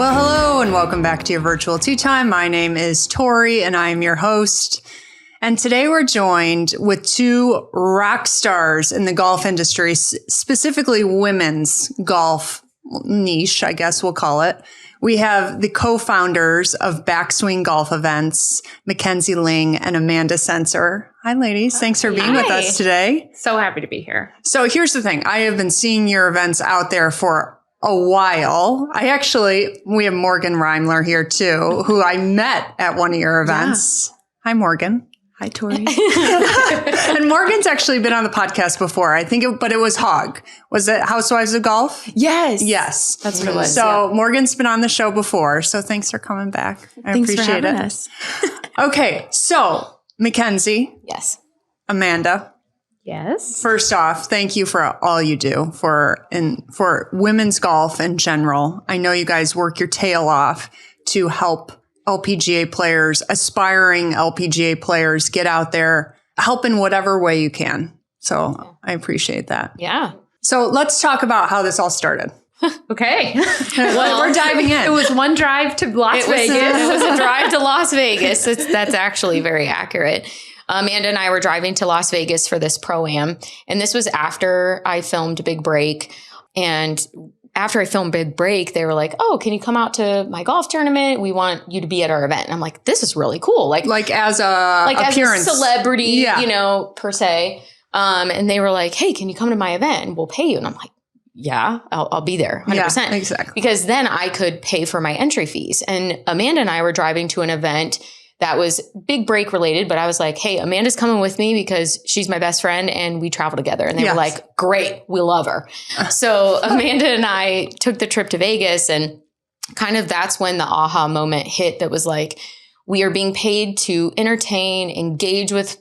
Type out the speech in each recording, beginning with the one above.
Well, hello and welcome back to your virtual tea time. My name is Tori and I am your host. And today we're joined with two rock stars in the golf industry, specifically women's golf niche, I guess we'll call it. We have the co-founders of Backswing Golf Events, McKenzie, Lyng, and Amanda, Cencer. Hi, ladies. Thanks for being with us today. So happy to be here. So here's the thing. I have been seeing your events out there for a while. We have Morgan Reimler here too, who I met at one of your events. Yeah. Hi, Morgan. Hi, Tori. And Morgan's actually been on the podcast before. But it was Hog. Was it Housewives of Golf? Yes. Yes. That's what it was. So Morgan's been on the show before. So thanks for coming back. Thanks appreciate for having it. us. Okay. So McKenzie. Yes. Amanda. Yes. First off, thank you for all you do for women's golf in general. I know you guys work your tail off to help LPGA players, aspiring LPGA players, get out there, help in whatever way you can. So I appreciate that. Yeah. So let's talk about how this all started. Okay. Well, we're diving in. It was one drive to Las Vegas. It was a drive to Las Vegas. That's actually very accurate. Amanda and I were driving to Las Vegas for this Pro-Am. And this was after I filmed Big Break. And after I filmed Big Break, they were like, oh, can you come out to my golf tournament? We want you to be at our event. And I'm like, this is really cool. Like as a appearance. As a celebrity, per se. And they were like, hey, can you come to my event and we'll pay you? And I'm like, yeah, I'll be there 100%. Yeah, exactly. Because then I could pay for my entry fees. And Amanda and I were driving to an event that was Big Break related, but I was like, hey, Amanda's coming with me because she's my best friend and we travel together. And they were like, great, we love her. So Amanda and I took the trip to Vegas, and kind of that's when the aha moment hit that was like, we are being paid to entertain, engage with,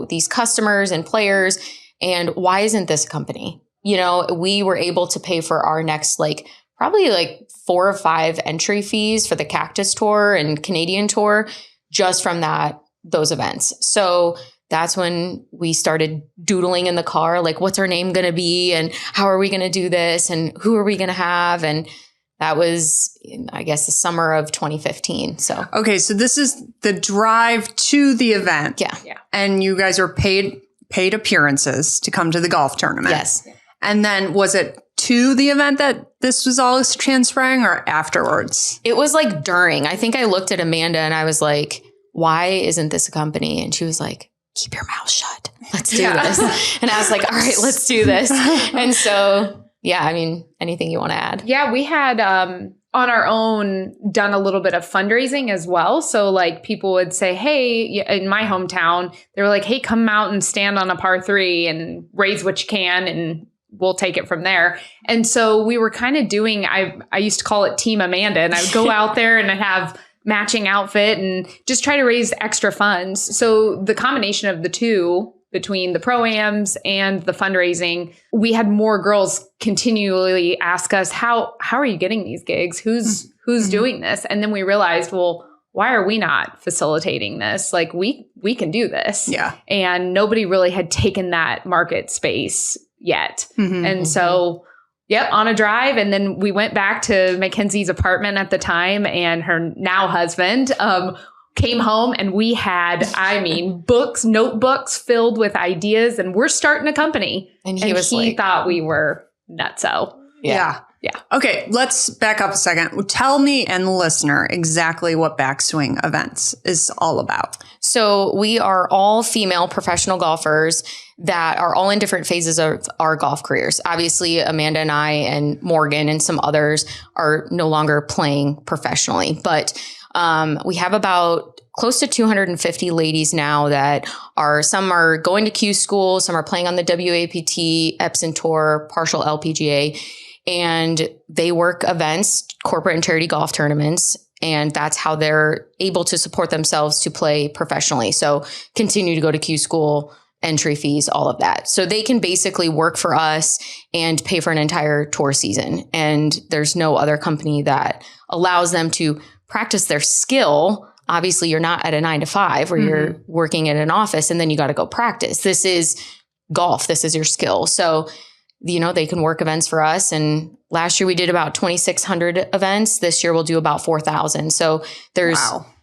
these customers and players. And why isn't this a company? We were able to pay for our next probably 4 or 5 entry fees for the Cactus Tour and Canadian Tour, just from those events. So that's when we started doodling in the car, like, what's our name going to be? And how are we going to do this? And who are we going to have? And that was, I guess, the summer of 2015. So, okay. So this is the drive to the event. Yeah. And you guys were paid appearances to come to the golf tournament. Yes. And then was it to the event that this was all transpiring, or afterwards? It was during. I think I looked at Amanda and I was like, why isn't this a company? And she was like, keep your mouth shut. Let's do this. And I was like, all right, let's do this. And so, anything you want to add? Yeah, we had on our own done a little bit of fundraising as well. So people would say, hey, in my hometown, they were like, hey, come out and stand on a par 3 and raise what you can, and we'll take it from there. And so we were kind of doing, I used to call it Team Amanda, and I would go out there and I'd have matching outfit and just try to raise extra funds. So the combination of the two, between the Pro-Ams and the fundraising, we had more girls continually ask us, how are you getting these gigs? Who's doing this? And then we realized, well, why are we not facilitating this? We can do this. Yeah. And nobody really had taken that market space yet. And so, on a drive. And then we went back to McKenzie's apartment at the time, and her now husband came home, and we had, notebooks filled with ideas, and we're starting a company. And he thought we were nutso. Yeah. Okay, let's back up a second. Tell me and the listener exactly what Backswing Events is all about. So we are all female professional golfers that are all in different phases of our golf careers. Obviously, Amanda and I and Morgan and some others are no longer playing professionally, but we have about close to 250 ladies now that some are going to Q school, some are playing on the WAPT, Epson Tour, partial LPGA, and they work events, corporate and charity golf tournaments. And that's how they're able to support themselves to play professionally. So continue to go to Q school, entry fees, all of that. So they can basically work for us and pay for an entire tour season. And there's no other company that allows them to practice their skill. Obviously, you're not at a 9-to-5 where you're working in an office and then you got to go practice. This is golf. This is your skill. So they can work events for us. And last year we did about 2,600 events. This year we'll do about 4,000. So there's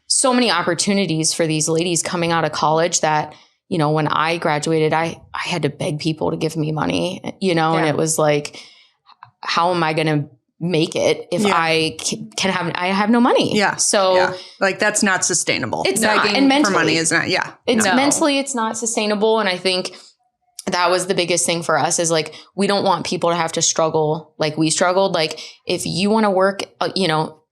so many opportunities for these ladies coming out of college that, when I graduated, I had to beg people to give me money, and it was like, how am I going to make it if I have no money? Yeah. So like that's not sustainable. It's not. And mentally, for money is not. Yeah. It's mentally, it's not sustainable. And I think that was the biggest thing for us is like, we don't want people to have to struggle like we struggled. Like if you want to work,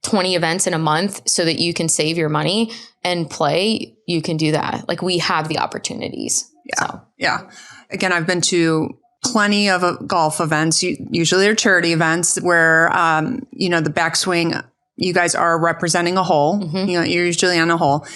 20 events in a month so that you can save your money and play, you can do that. Like we have the opportunities. Yeah. So. Yeah. Again, I've been to plenty of golf events. Usually they're charity events where, the backswing, you guys are representing a hole. Mm-hmm. You're usually on a hole.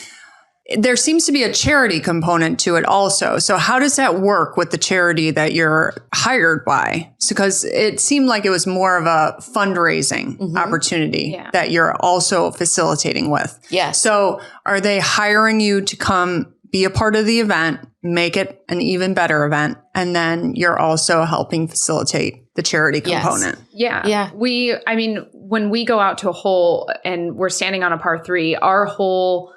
There seems to be a charity component to it also. So how does that work with the charity that you're hired by? Because it seemed like it was more of a fundraising opportunity that you're also facilitating with. Yes. So are they hiring you to come be a part of the event, make it an even better event, and then you're also helping facilitate the charity component? Yes. Yeah. When we go out to a hole and we're standing on a par 3, our whole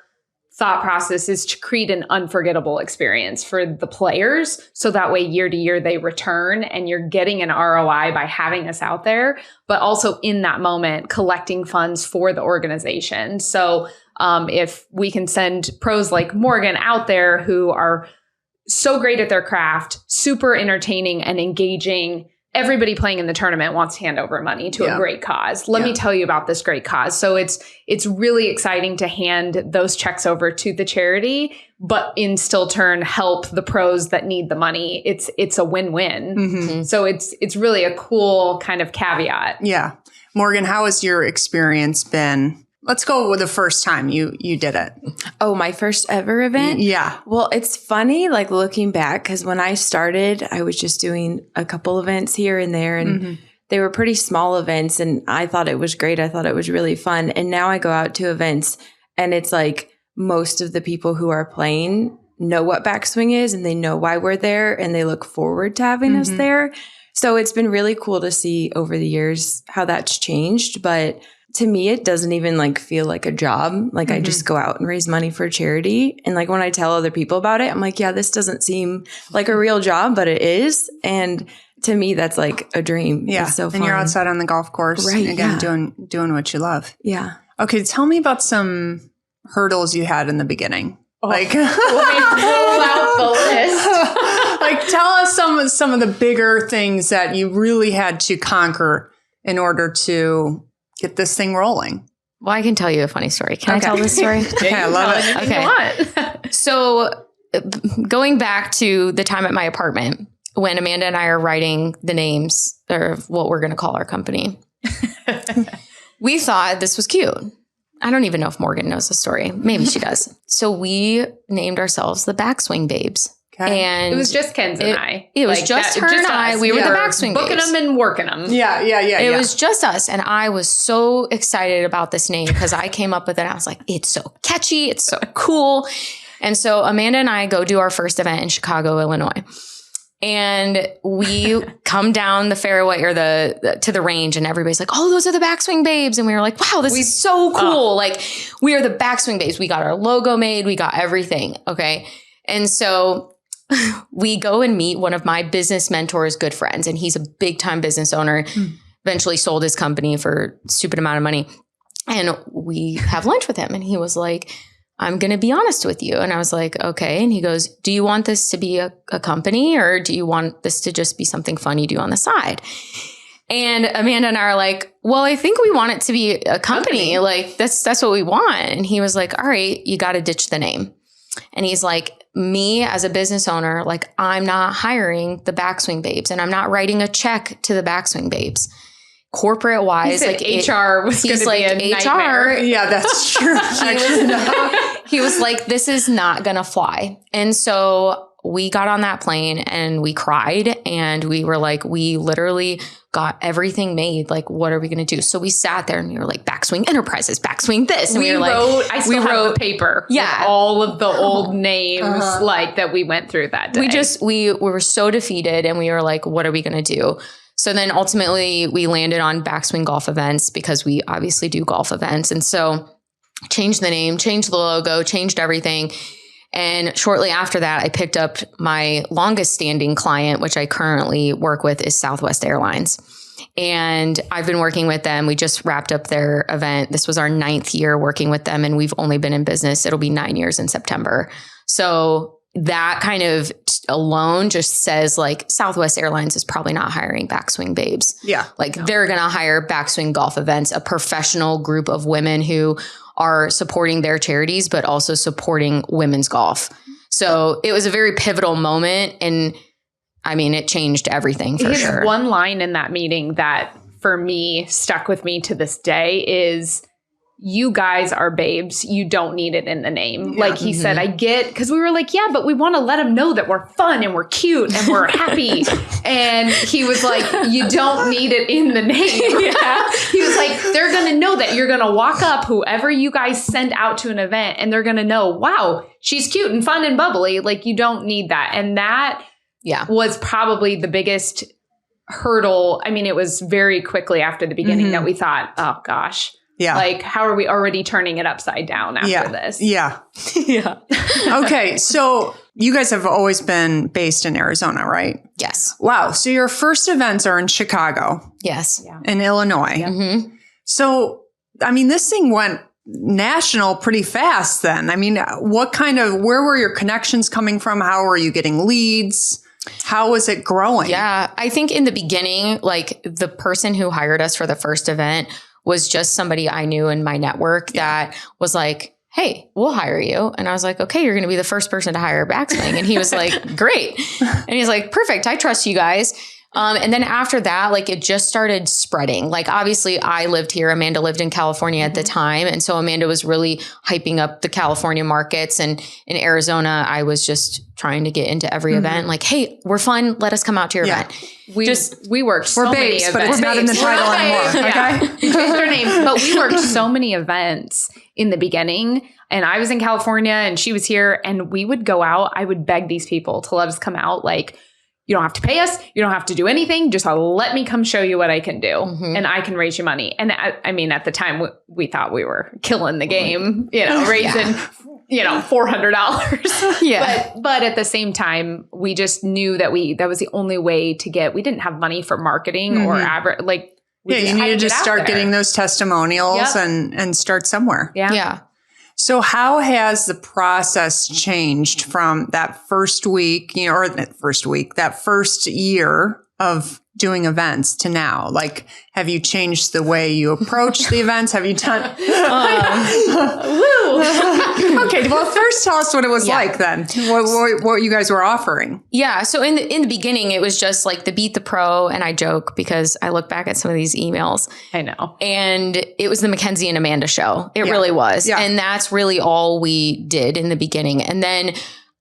thought process is to create an unforgettable experience for the players. So that way year to year they return and you're getting an ROI by having us out there, but also in that moment, collecting funds for the organization. So if we can send pros like Morgan out there who are so great at their craft, super entertaining and engaging, everybody playing in the tournament wants to hand over money to a great cause. Let me tell you about this great cause. So it's really exciting to hand those checks over to the charity, but in still turn help the pros that need the money. It's a win-win. Mm-hmm. So it's really a cool kind of caveat. Yeah. Morgan, how has your experience been? Let's go with the first time you did it. Oh, my first ever event? Yeah. Well, it's funny, like looking back, because when I started, I was just doing a couple events here and there, and they were pretty small events, and I thought it was great. I thought it was really fun. And now I go out to events, and it's like most of the people who are playing know what backswing is, and they know why we're there, and they look forward to having us there. So it's been really cool to see over the years how that's changed. But to me, it doesn't even like feel like a job. Like I just go out and raise money for charity. And like when I tell other people about it, I'm like, yeah, this doesn't seem like a real job, but it is. And to me, that's like a dream. Yeah. It's so fun. And you're outside on the golf course. Right, Again, doing what you love. Yeah. Okay. Tell me about some hurdles you had in the beginning. Like, Let me pull out the list. like tell us some of the bigger things that you really had to conquer in order to get this thing rolling. Well, I can tell you a funny story. Can I tell this story? Okay, I love it. Okay. So going back to the time at my apartment when Amanda and I are writing the names of what we're going to call our company, we thought this was cute. I don't even know if Morgan knows the story. Maybe she does. So we named ourselves the Backswing Babes. Okay. And it was just Ken's and I. It was just her and I. We were the Backswing booking Babes. them and working them. Yeah. It was just us. And I was so excited about this name because I came up with it. And I was like, it's so catchy. It's so cool. And so Amanda and I go do our first event in Chicago, Illinois. And we come down the fairway or to the range and everybody's like, oh, those are the Backswing Babes. And we were like, wow, this is so cool. Like we are the Backswing Babes. We got our logo made. We got everything. Okay. And so we go and meet one of my business mentors' good friends, and he's a big time business owner, eventually sold his company for a stupid amount of money. And we have lunch with him and he was like, I'm going to be honest with you. And I was like, okay. And he goes, do you want this to be a company or do you want this to just be something fun you do on the side? And Amanda and I are like, well, I think we want it to be a company. Like that's what we want. And he was like, all right, you got to ditch the name. And he's like, me as a business owner, like I'm not hiring the Backswing Babes and I'm not writing a check to the Backswing Babes. Corporate wise, like HR was going to be a nightmare. Yeah, that's true. He was like, this is not going to fly. And so we got on that plane and we cried and we were like, we literally got everything made. Like, what are we going to do? So we sat there and we were like, Backswing Enterprises, Backswing this. And we were like, I still have the paper. Yeah. With all of the old names like that we went through that day. We were so defeated and we were like, what are we going to do? So then ultimately we landed on Backswing Golf Events because we obviously do golf events. And so changed the name, changed the logo, changed everything. And shortly after that, I picked up my longest standing client, which I currently work with, is Southwest Airlines. And I've been working with them. We just wrapped up their event. This was our 9th year working with them, and we've only been in business. It'll be 9 years in September. So that kind of alone just says like Southwest Airlines is probably not hiring backswing babes. Yeah. Like they're going to hire Backswing Golf Events, a professional group of women who are supporting their charities, but also supporting women's golf. So it was a very pivotal moment. And I mean, it changed everything for sure. His one line in that meeting that for me stuck with me to this day is, you guys are babes. You don't need it in the name. Yeah. Like he said, I get, because we were like, yeah, but we want to let them know that we're fun and we're cute and we're happy. And he was like, you don't need it in the name. Yeah. He was like, they're going to know that you're going to walk up, whoever you guys send out to an event, and they're going to know, wow, she's cute and fun and bubbly. Like you don't need that. And that was probably the biggest hurdle. I mean, it was very quickly after the beginning that we thought, oh gosh. Yeah. Like, how are we already turning it upside down after this? Yeah. Yeah. Okay. So you guys have always been based in Arizona, right? Yes. Wow. So your first events are in Chicago. Yes. Yeah. In Illinois. Yeah. Mm-hmm. So, I mean, this thing went national pretty fast then. I mean, where were your connections coming from? How were you getting leads? How was it growing? Yeah. I think in the beginning, like the person who hired us for the first event was just somebody I knew in my network that was like, hey, we'll hire you. And I was like, okay, you're going to be the first person to hire Backswing. And he was like, great. And he's like, perfect. I trust you guys. And then after that, like it just started spreading. Like obviously I lived here. Amanda lived in California at the time. And so Amanda was really hyping up the California markets. And in Arizona, I was just trying to get into every event. Like, hey, we're fun. Let us come out to your event. We worked so many events. But it's not in the title anymore. Okay. We changed our name. But we worked so many events in the beginning. And I was in California and she was here. And we would go out. I would beg these people to let us come out. Like, you don't have to pay us. You don't have to do anything. Just let me come show you what I can do. And I can raise you money. And I mean, at the time we thought we were killing the game, raising, $400. Yeah. But at the same time, we just knew that that was the only way to we didn't have money for marketing or you need to just start getting those testimonials and start somewhere. Yeah. So how has the process changed from that first week, that first year of doing events to now? Like, have you changed the way you approach the events? Have you done? Okay. Well, first tell us what it was like then. What you guys were offering. Yeah. So in the beginning, it was just like the Beat the Pro, and I joke because I look back at some of these emails. I know. And it was the McKenzie and Amanda show. It really was. Yeah. And that's really all we did in the beginning. And then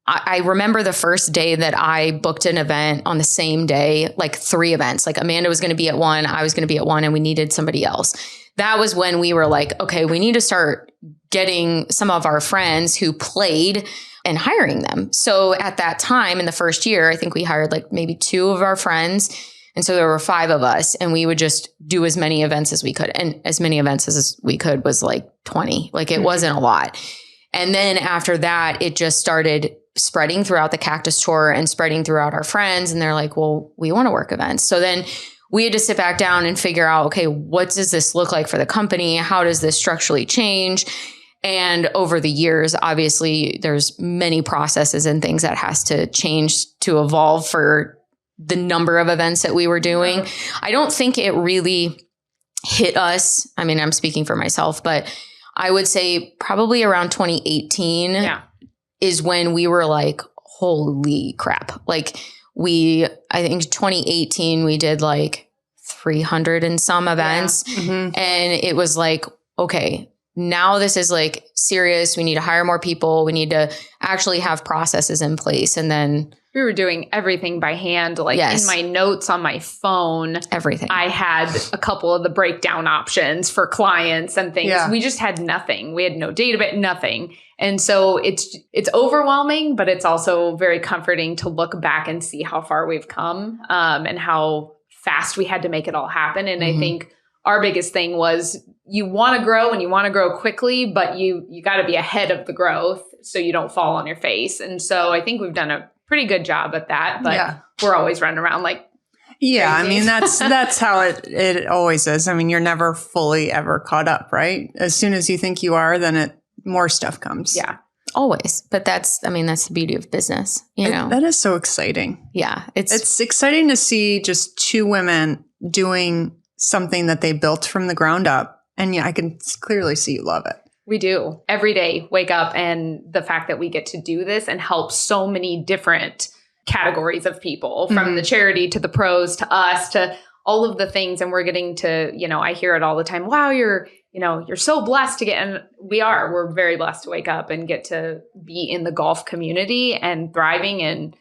I remember the first day that I booked an event on the same day, like 3 events. Like Amanda was going to be at one, I was going to be at one, and we needed somebody else. That was when we were like, okay, we need to start getting some of our friends who played and hiring them. So at that time in the first year, I think we hired like maybe 2 of our friends. And so there were 5 of us, and we would just do as many events as we could. And as many events as we could was like 20. Like it wasn't a lot. And then after that, it just started spreading throughout the Cactus Tour and spreading throughout our friends. And they're like, well, we want to work events. So then we had to sit back down and figure out, okay, what does this look like for the company? How does this structurally change? And over the years, obviously, there's many processes and things that has to change to evolve for the number of events that we were doing. I don't think it really hit us. I mean, I'm speaking for myself, but I would say probably around 2018 is when we were like, holy crap. Like I think 2018, we did like 300 and some events. And it was like, okay, now this is like serious. We need to hire more people. We need to actually have processes in place. And then we were doing everything by hand, like in my notes on my phone. Everything. I had a couple of the breakdown options for clients and things. Yeah. We just had nothing. We had no database, nothing. And so it's overwhelming, but it's also very comforting to look back and see how far we've come and how fast we had to make it all happen. And I think our biggest thing was you want to grow and you want to grow quickly, but you got to be ahead of the growth so you don't fall on your face. And so I think we've done a pretty good job at that, but we're always running around like crazy. I mean, that's how it always is. I mean, you're never fully ever caught up, right? As soon as you think you are, then more stuff comes. Yeah. Always. But that's the beauty of business, you know. That is so exciting. Yeah. It's exciting to see just two women doing something that they built from the ground up. And I can clearly see you love it. We do. Every day, wake up, and the fact that we get to do this and help so many different categories of people, from the charity to the pros to us to all of the things. And we're getting to, I hear it all the time. Wow, you're so blessed to get, and we're very blessed to wake up and get to be in the golf community and thriving and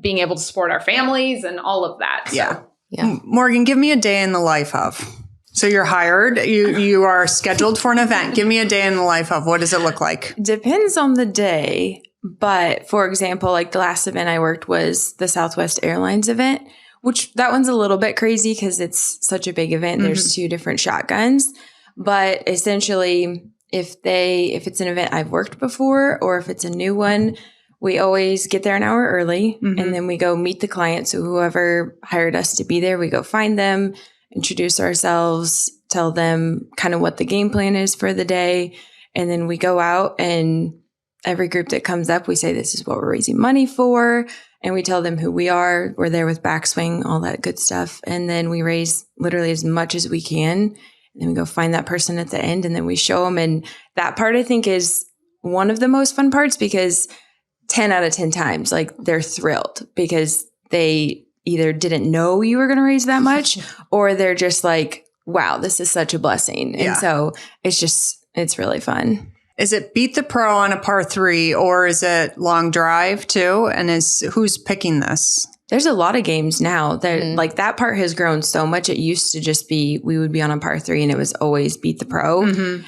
being able to support our families and all of that. Yeah. Morgan, give me a day in the life of. So you're hired, you are scheduled for an event. Give me a day in the life of. What does it look like? Depends on the day. But for example, like the last event I worked was the Southwest Airlines event, which that one's a little bit crazy because it's such a big event. There's 2 different shotguns. But essentially, if it's an event I've worked before or if it's a new one, we always get there an hour early and then we go meet the client. So whoever hired us to be there, we go find them, introduce ourselves, tell them kind of what the game plan is for the day. And then we go out, and every group that comes up, we say, this is what we're raising money for. And we tell them who we are. We're there with Backswing, all that good stuff. And then we raise literally as much as we can. And then we go find that person at the end, and then we show them. And that part, I think, is one of the most fun parts, because 10 out of 10 times, like, they're thrilled because they either didn't know you were going to raise that much, or they're just like, wow, this is such a blessing. And so it's really fun. Is it beat the pro on a par 3, or is it long drive too? And who's picking this? There's a lot of games now that like that part has grown so much. It used to just be, we would be on a par 3 and it was always beat the pro.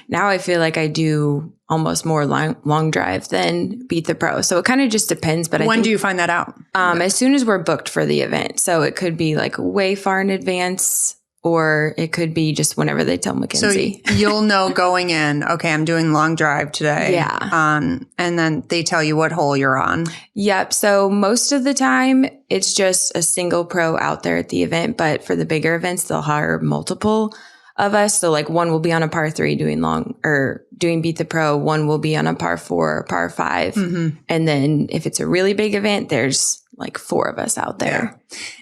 Now I feel like I do almost more long drive than beat the pro. So it kind of just depends. But when do you find that out? As soon as we're booked for the event. So it could be like way far in advance, or it could be just whenever they tell McKenzie. So you'll know going in, okay, I'm doing long drive today. Yeah. And then they tell you what hole you're on. Yep. So most of the time it's just a single pro out there at the event. But for the bigger events, they'll hire multiple of us. So like one will be on a par 3 doing beat the pro. One will be on a par 4 or par 5. And then if it's a really big event, there's like 4 of us out there. Yeah.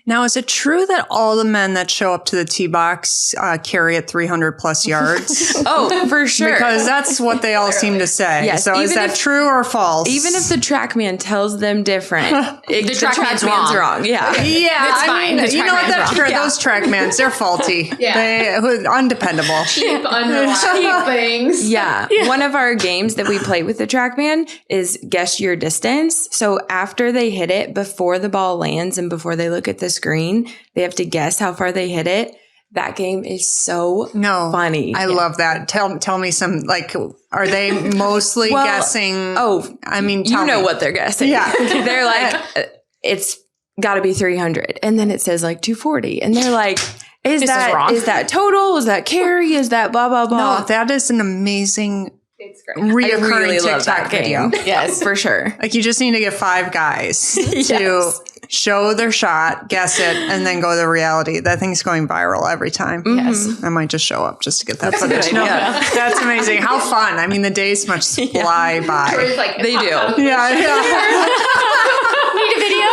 Now, is it true that all the men that show up to the tee box carry at 300 plus yards? Oh, for sure. Because that's what they all seem to say. Yes. So is that true or false? Even if the TrackMan tells them different, the TrackMan's wrong. Yeah. It's fine. You know what? That's true. Those TrackMans, they're faulty. Undependable. Cheap, unreliable things. Yeah. One of our games that we play with the TrackMan is guess your distance. So after they hit it, before the ball lands and before they look at the screen, they have to guess how far they hit it. That game is so funny. I love that. Tell me some, like, are they mostly guessing? Oh, I mean, you know what they're guessing. Yeah. They're like, it's got to be 300. And then it says like 240. And they're like, is that total? Is that carry? Is that blah, blah, blah? No, that is an amazing It's great. reoccurring TikTok video. Yes, for sure. Like, you just need to get 5 guys to show their shot, guess it, and then go to the reality. That thing's going viral every time. Yes. I might just show up just to get that footage. No, that's amazing. How fun. I mean, the days must fly by. Like, They do. Yeah. Need a video?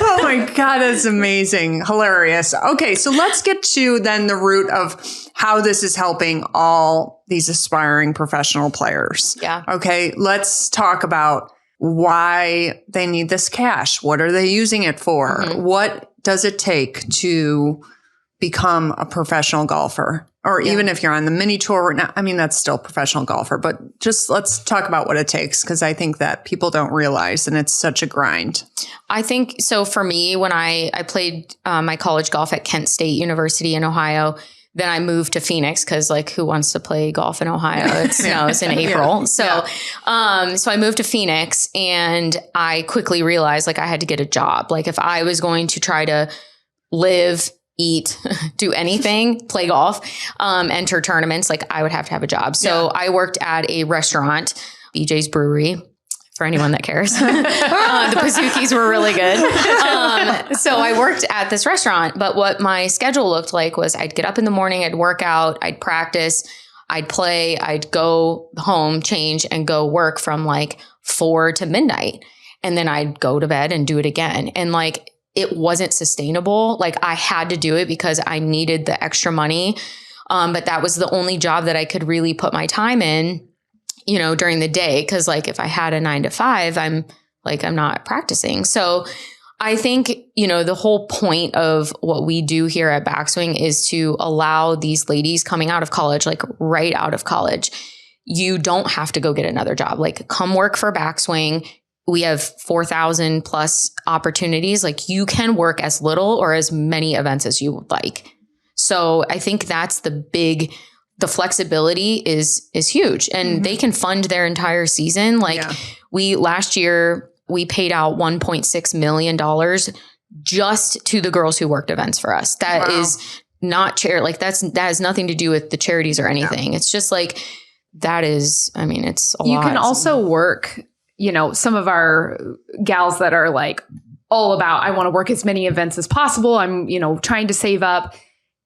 Oh my God, that's amazing. Hilarious. Okay, so let's get to then the root of how this is helping all these aspiring professional players. Yeah. Okay, let's talk about why they need this cash. What are they using it for? What does it take to become a professional golfer? Or even if you're on the mini tour, I mean, that's still professional golfer, but just let's talk about what it takes, because I think that people don't realize, and it's such a grind. I think so. For me, when I played my college golf at Kent State University in Ohio, then I moved to Phoenix because, like, who wants to play golf in Ohio? It snows in April. So I moved to Phoenix, and I quickly realized, like, I had to get a job. Like, if I was going to try to live, eat, do anything, play golf, enter tournaments, like I would have to have a job. So I worked at a restaurant, BJ's Brewery, for anyone that cares. The Pazookies were really good. So I worked at this restaurant, but what my schedule looked like was I'd get up in the morning, I'd work out, I'd practice, I'd play, I'd go home, change, and go work from like 4 to midnight. And then I'd go to bed and do it again. And like, it wasn't sustainable. Like I had to do it because I needed the extra money. But that was the only job that I could really put my time in, you know, during the day. Cause like if I had a 9 to 5, I'm not practicing. So I think, you know, the whole point of what we do here at Backswing is to allow these ladies coming out of college, like right out of college, you don't have to go get another job. Like come work for Backswing. We have 4,000 plus opportunities. Like you can work as little or as many events as you would like. So I think that's the flexibility is huge, and they can fund their entire season. Like last year we paid out $1.6 million just to the girls who worked events for us. That is not like that has nothing to do with the charities or anything. It's just like, that is, I mean, it's a lot. You can also work, you know, some of our gals that are like all about, I want to work as many events as possible. I'm, you know, trying to save up.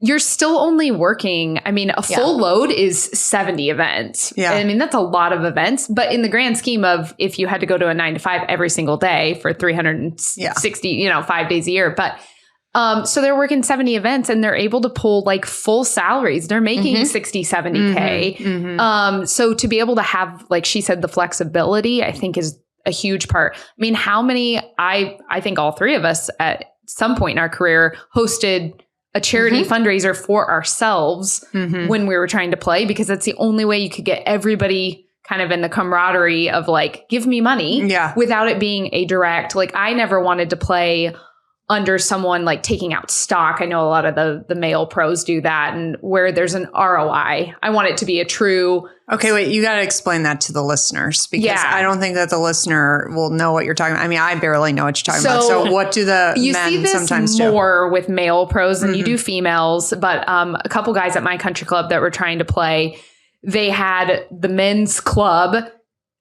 You're still only working. I mean, a full load is 70 events. Yeah. I mean, that's a lot of events, but in the grand scheme of if you had to go to a 9 to 5 every single day for 360, you know, 5 days a year. But so they're working 70 events and they're able to pull like full salaries. They're making 60, 70K. So to be able to have, like she said, the flexibility, I think is a huge part. I mean, how many, I think all three of us at some point in our career hosted a charity fundraiser for ourselves when we were trying to play, because that's the only way you could get everybody kind of in the camaraderie of like, give me money without it being a direct, like I never wanted to play under someone like taking out stock. I know a lot of the male pros do that, and where there's an ROI, I want it to be a true. Okay, wait, you got to explain that to the listeners, because I don't think that the listener will know what you're talking about. I mean, I barely know what you're talking about. So what do the men sometimes do? You see this more with male pros than you do females, but a couple guys at my country club that were trying to play, they had the men's club.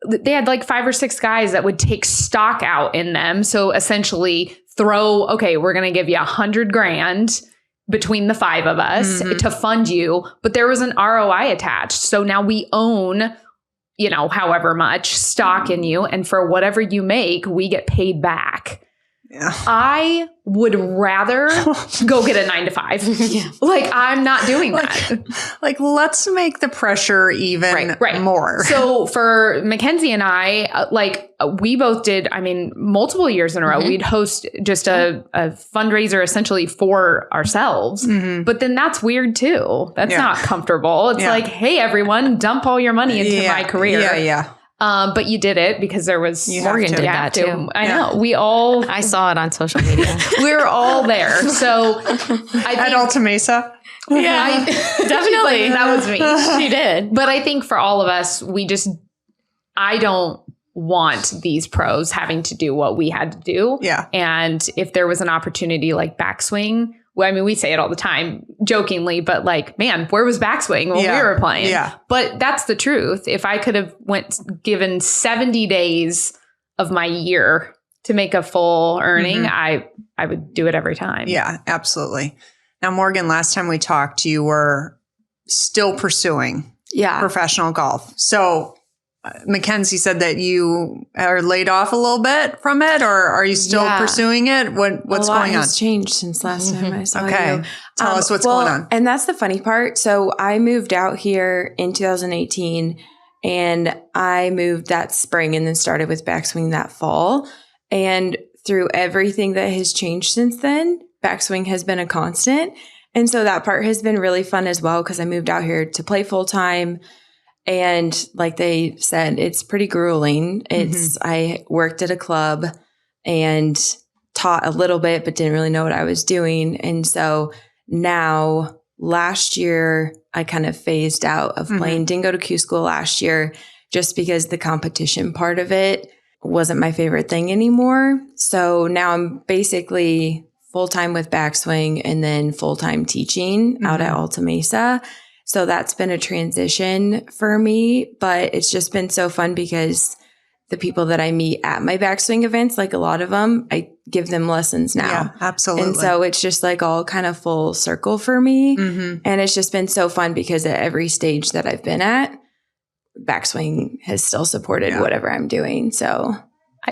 They had like 5 or 6 guys that would take stock out in them. So essentially okay, we're going to give you $100,000 between the 5 of us to fund you, but there was an ROI attached. So now we own, you know, however much stock in you, and for whatever you make, we get paid back. Yeah. I would rather go get a 9 to 5. Like, I'm not doing that. Like, let's make the pressure even more. So for McKenzie and I, we both did, I mean, multiple years in a row, we'd host just a fundraiser essentially for ourselves. But then that's weird too. That's not comfortable. It's like, hey, everyone, dump all your money into my career. But you did it because there was Morgan did that too. I know. We all. I saw it on social media. We're all there. So I think, at Alta Mesa. Yeah, definitely. That was me. She did. But I think for all of us, I don't want these pros having to do what we had to do. Yeah. And if there was an opportunity like Backswing, well, I mean, we say it all the time jokingly, but like, man, where was Backswing when we were playing? Yeah. But that's the truth. If I could have given 70 days of my year to make a full earning, I would do it every time. Yeah, absolutely. Now, Morgan, last time we talked, you were still pursuing professional golf. So McKenzie said that you are laid off a little bit from it, or are you still pursuing it? What's going on? Has changed since last time I saw you. Tell us what's going on. And that's the funny part. So I moved out here in 2018, and I moved that spring and then started with Backswing that fall. And through everything that has changed since then, Backswing has been a constant. And so that part has been really fun as well, because I moved out here to play full time. And like they said, it's pretty grueling. I worked at a club and taught a little bit, but didn't really know what I was doing. And so now last year, I kind of phased out of playing. Didn't go to Q school last year just because the competition part of it wasn't my favorite thing anymore. So now I'm basically full-time with Backswing and then full-time teaching out at Alta Mesa. So that's been a transition for me, but it's just been so fun because the people that I meet at my Backswing events, like a lot of them, I give them lessons now. Yeah, absolutely. And so it's just like all kind of full circle for me. And it's just been so fun because at every stage that I've been at, Backswing has still supported whatever I'm doing. So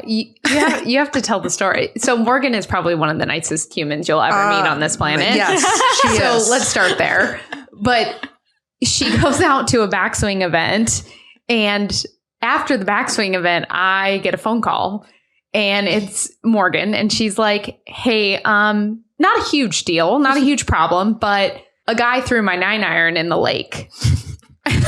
you have to tell the story. So Morgan is probably one of the nicest humans you'll ever meet on this planet. Yes, she is. So let's start there. But she goes out to a Backswing event, and after the Backswing event, I get a phone call, and it's Morgan, and she's like, "Hey, not a huge deal, not a huge problem, but a guy threw my 9-iron in the lake." And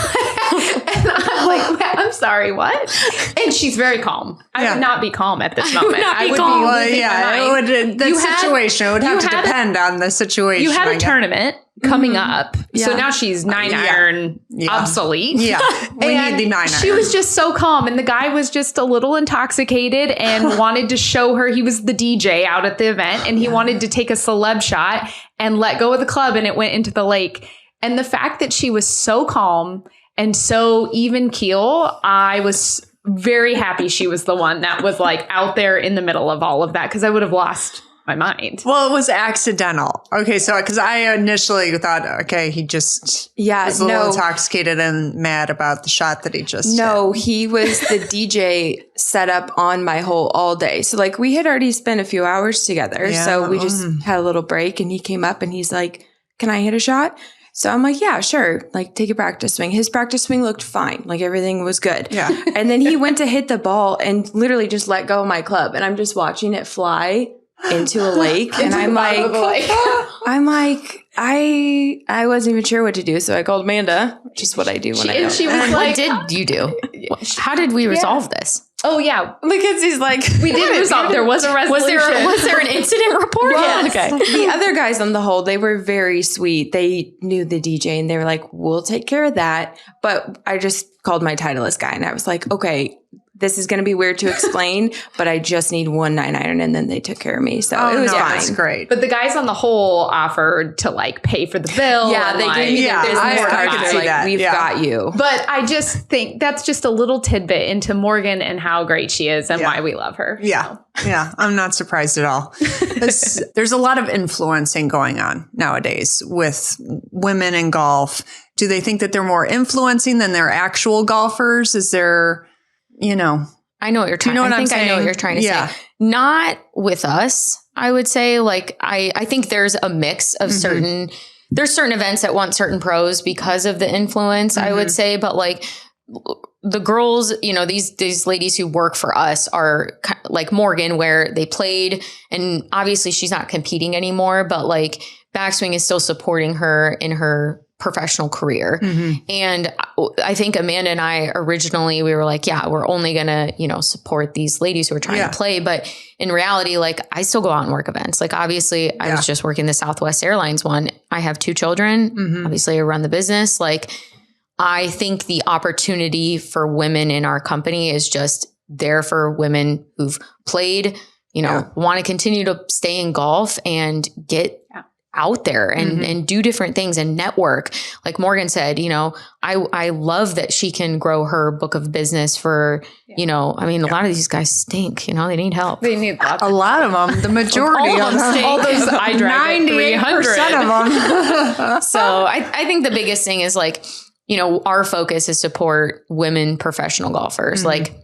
I'm like, I'm sorry, what? And she's very calm. I would not be calm at this moment. I would calm. Well, yeah, it would, the situation would have to depend on the situation. You had a tournament coming up. So now she's 9-iron obsolete. Yeah. We need the 9-iron. She was just so calm. And the guy was just a little intoxicated and wanted to show her. He was the DJ out at the event, and he wanted to take a celeb shot and let go of the club, and it went into the lake. And the fact that she was so calm and so even keel, I was very happy she was the one that was like out there in the middle of all of that, because I would have lost my mind. Well, it was accidental. Okay, so because I initially thought, okay, he just was a little intoxicated and mad about the shot that he just hit. He was the DJ set up on my hole all day. So like we had already spent a few hours together. Yeah. So we just had a little break, and he came up and he's like, "Can I hit a shot?" So I'm like, "Yeah, sure. Like, take a practice swing." His practice swing looked fine. Like, everything was good. Yeah. And then he went to hit the ball and literally just let go of my club. And I'm just watching it fly into a lake. And I wasn't even sure what to do. So I called Amanda, which is what I do when I don't. She was like, what did you do? How did we resolve this? Oh, yeah. Mackenzie's like, we did resolve. There was a resolution. Was there an incident report? Well, Okay. The other guys on the hole, they were very sweet. They knew the DJ and they were like, "We'll take care of that." But I just called my Titleist guy and I was like, "Okay, this is going to be weird to explain, but I just need one 9-iron." And then they took care of me. So it was fine. That's great. But the guys on the hole offered to like pay for the bill. Yeah, they gave me their business I card. could see Like, that. "We've got you." But I just think that's just a little tidbit into Morgan and how great she is and why we love her. Yeah. Yeah. I'm not surprised at all. There's a lot of influencing going on nowadays with women in golf. Do they think that they're more influencing than they're actual golfers? Is there, I know what you're trying. I know what you're trying to say. Not with us. I would say, like, I think there's a mix of there's certain events that want certain pros because of the influence, I would say, but like the girls, these ladies who work for us are like Morgan, where they played, and obviously she's not competing anymore, but like Backswing is still supporting her in her professional career. And I think Amanda and I originally, we were like, yeah, we're only going to, support these ladies who are trying to play. But in reality, like, I still go out and work events. Like, obviously I was just working the Southwest Airlines one. I have 2 children. Obviously I run the business. Like, I think the opportunity for women in our company is just there for women who've played, want to continue to stay in golf and get out there and do different things and network. Like Morgan said, I love that she can grow her book of business for, a lot of these guys stink, they need help. They need a lot of them, the majority of them, all those I drive 98% of them. So I think the biggest thing is like, our focus is support women professional golfers. Like,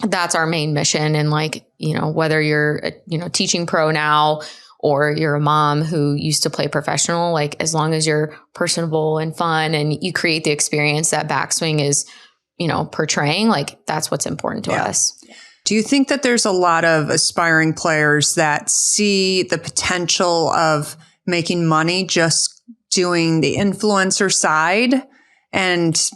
that's our main mission. And like, whether you're a, teaching pro now, or you're a mom who used to play professional, like, as long as you're personable and fun and you create the experience that Backswing is, portraying, like, that's what's important to us. Do you think that there's a lot of aspiring players that see the potential of making money just doing the influencer side and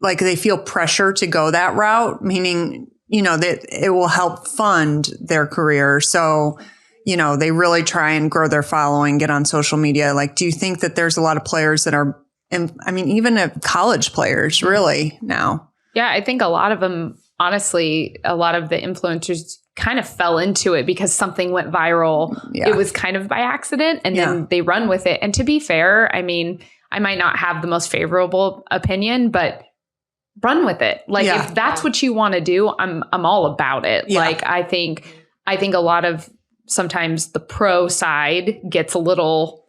like they feel pressure to go that route, meaning, that it will help fund their career? So, they really try and grow their following, get on social media. Like, do you think that there's a lot of players that are, even college players really now? Yeah, I think a lot of them, honestly, a lot of the influencers kind of fell into it because something went viral. Yeah. It was kind of by accident, and then they run with it. And to be fair, I mean, I might not have the most favorable opinion, but run with it. Like if that's what you want to do, I'm all about it. Yeah. Like I think a lot of sometimes the pro side gets a little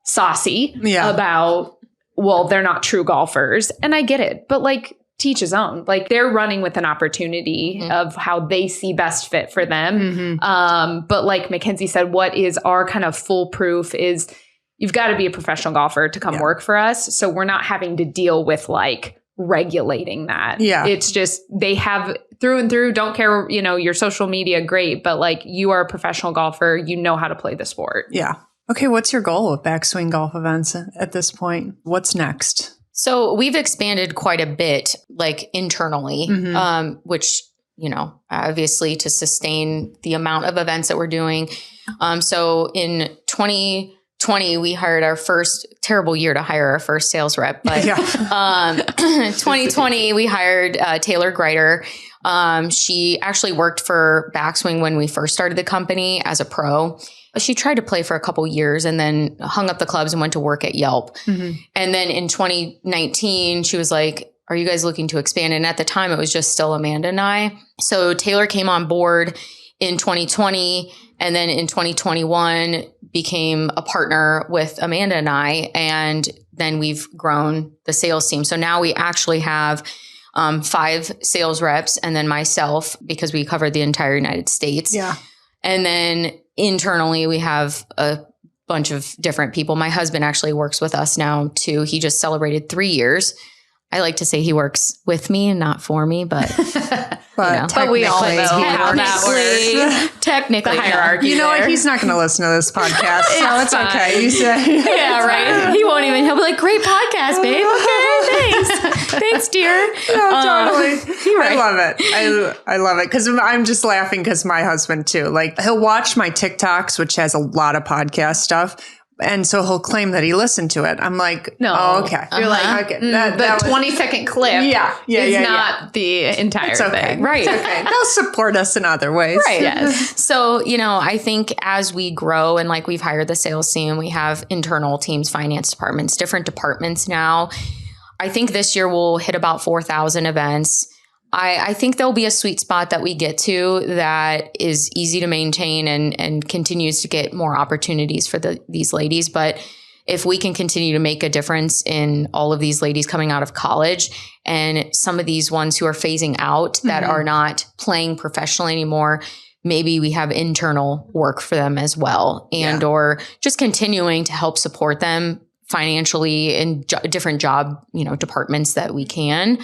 saucy about, well, they're not true golfers. And I get it, but like teach his own. Like they're running with an opportunity of how they see best fit for them. But like McKenzie said, what is our kind of foolproof is you've got to be a professional golfer to come work for us. So we're not having to deal with like regulating that. Yeah. It's just, they have through and through, don't care, you know, your social media, great. But like you are a professional golfer, you know how to play the sport. Yeah. Okay. What's your goal with Backswing Golf Events at this point? What's next? So we've expanded quite a bit, like internally, which, you know, obviously to sustain the amount of events that we're doing. So in 2020, we hired our first, terrible year to hire our first sales rep, but 2020, we hired Taylor Greiter. She actually worked for Backswing when we first started the company as a pro. She tried to play for a couple years and then hung up the clubs and went to work at Yelp. And then in 2019, she was like, are you guys looking to expand? And at the time, it was just still Amanda and I. So Taylor came on board in 2020. And then in 2021 became a partner with Amanda and I. And then we've grown the sales team. So now we actually have 5 sales reps and then myself, because we cover the entire United States. Yeah. And then internally we have a bunch of different people. My husband actually works with us now too. He just celebrated 3 years. I like to say he works with me and not for me, but but we all know how that works. Technically, the hierarchy. You know what? He's not going to listen to this podcast, so it's okay. You say, yeah, right. He won't even. He'll be like, "Great podcast, babe. Okay, thanks, dear." No, totally. Right. I love it. I love it because I'm just laughing because my husband too. Like he'll watch my TikToks, which has a lot of podcast stuff. And so he'll claim that he listened to it. I'm like, no. Oh, okay. You're like, okay. That 20-second clip is not the entire thing. Right. It's okay. They'll support us in other ways. Right. Yes. So, you know, I think as we grow and like we've hired the sales team, we have internal teams, finance departments, different departments now. I think this year we'll hit about 4,000 events. I think there'll be a sweet spot that we get to that is easy to maintain and continues to get more opportunities for these ladies. But if we can continue to make a difference in all of these ladies coming out of college and some of these ones who are phasing out that are not playing professionally anymore, maybe we have internal work for them as well. And or just continuing to help support them financially in different job, departments that we can.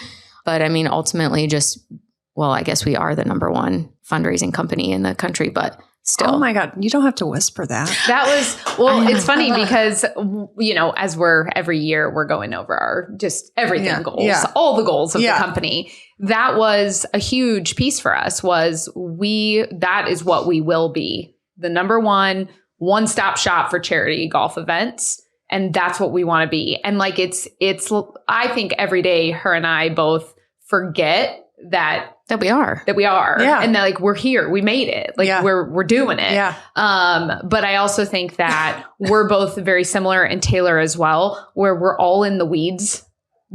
But I mean, ultimately I guess we are the number one fundraising company in the country, but still. Oh my God. You don't have to whisper that. That was, it's funny because, as every year we're going over our just everything goals, all the goals of the company. That was a huge piece for us that is what we will be. The number one-stop shop for charity golf events. And that's what we want to be. And like, it's, I think every day her and I both forget that we are. Yeah. And that like, we're here, we made it. Like we're doing it. Yeah. But I also think that we're both very similar, and Taylor as well, where we're all in the weeds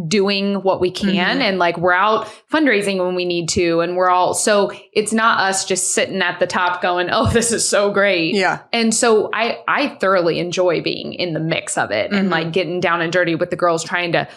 doing what we can. And like, we're out fundraising when we need to. And so it's not us just sitting at the top going, oh, this is so great. Yeah. And so I thoroughly enjoy being in the mix of it and like getting down and dirty with the girls, trying to,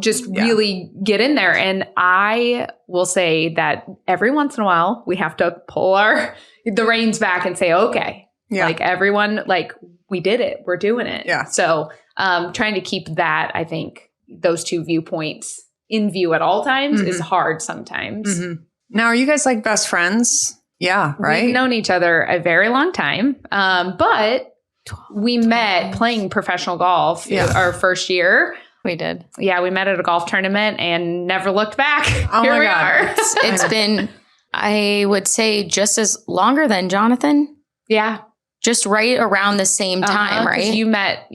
just really get in there. And I will say that every once in a while we have to pull the reins back and say, okay, like everyone, like we did it, we're doing it. Yeah. So trying to keep that, I think, those two viewpoints in view at all times is hard sometimes. Now, are you guys like best friends? Yeah, right? We've known each other a very long time, but we met playing professional golf our first year. We did. Yeah, we met at a golf tournament and never looked back. Oh Here my we God. are. It's been, I would say, just as longer than Jonathan. Yeah. Just right around the same time, right? You met,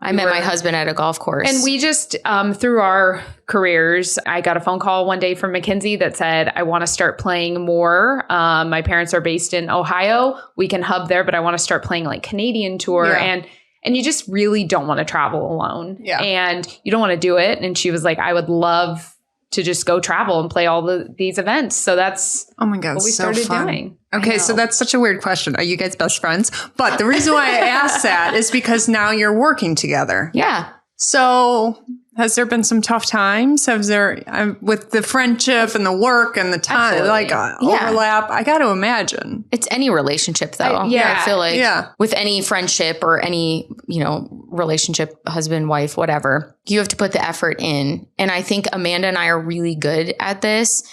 I met my husband at a golf course. And we just, through our careers, I got a phone call one day from McKenzie that said, I want to start playing more. My parents are based in Ohio. We can hub there, but I want to start playing like Canadian tour. Yeah. And you just really don't want to travel alone. Yeah. And you don't want to do it. And she was like, I would love to just go travel and play all these events. So that's oh my God, what we so started fun. doing. Okay, so that's such a weird question. Are you guys best friends? But the reason why I asked that is because now you're working together. Yeah. So has there been some tough times? Have there, with the friendship and the work and the time, overlap? I got to imagine. It's any relationship though. I feel like with any friendship or any, relationship, husband, wife, whatever, you have to put the effort in. And I think Amanda and I are really good at this,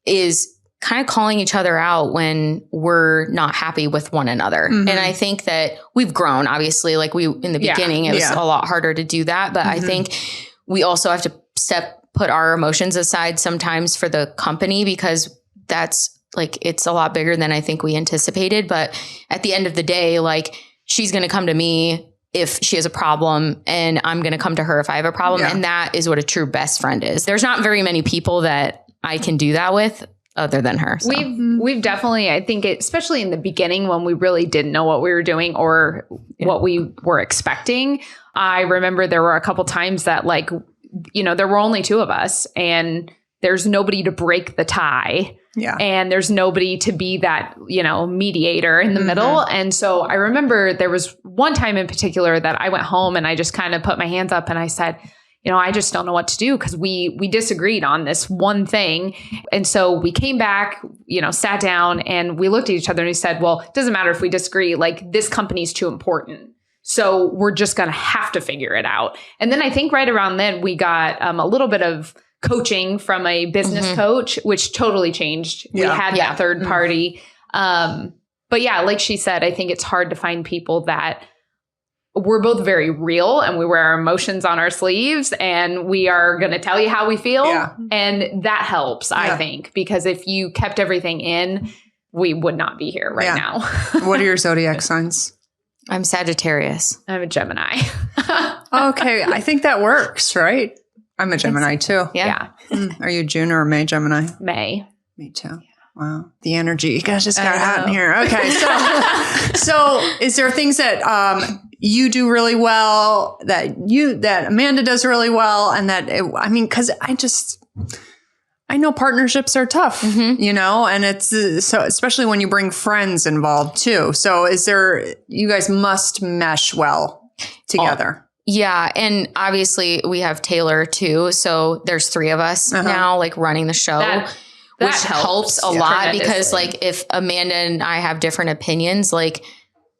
is kind of calling each other out when we're not happy with one another. Mm-hmm. And I think that we've grown, obviously, like in the beginning, it was a lot harder to do that. But I think we also have to put our emotions aside sometimes for the company, because that's like, it's a lot bigger than I think we anticipated. But at the end of the day, like, she's going to come to me if she has a problem, and I'm going to come to her if I have a problem. Yeah. And that is what a true best friend is. There's not very many people that I can do that with other than her. So. We've definitely, I think, especially in the beginning when we really didn't know what we were doing or what we were expecting. I remember there were a couple times that, like, there were only two of us and there's nobody to break the tie. Yeah. And there's nobody to be that, mediator in the middle. And so I remember there was one time in particular that I went home and I just kind of put my hands up and I said, I just don't know what to do, because we disagreed on this one thing. And so we came back, sat down and we looked at each other and we said, well, it doesn't matter if we disagree, like, this company's too important. So we're just going to have to figure it out. And then I think right around then we got a little bit of coaching from a business coach, which totally changed. We had that third party. But yeah, like she said, I think it's hard to find people that we're both very real and we wear our emotions on our sleeves and we are going to tell you how we feel. Yeah. And that helps, I think, because if you kept everything in, we would not be here right now. What are your zodiac signs? I'm Sagittarius. I'm a Gemini. Okay. I think that works, right? I'm a Gemini too. Yeah. Are you June or May Gemini? May. Me too. Wow. The energy. You guys just got hot in here. Okay. So is there things that you do really well, that Amanda does really well, and because I know partnerships are tough, and it's so, especially when you bring friends involved too. So you guys must mesh well together. Yeah. And obviously we have Taylor too. So there's three of us now, like, running the show, which helps a lot, because like, if Amanda and I have different opinions, like,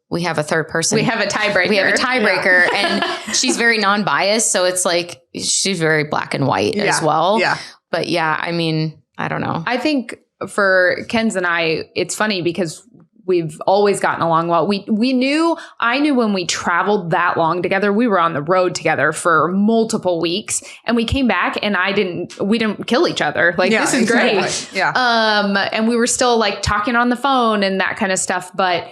we have a third person. We have a tiebreaker. And she's very non-biased. So it's like, she's very black and white as well. Yeah. But I mean, I don't know. I think for Ken's and I, it's funny because we've always gotten along well. I knew when we traveled that long together, we were on the road together for multiple weeks, and we came back and we didn't kill each other. Like, this is great. Yeah. And we were still like talking on the phone and that kind of stuff. But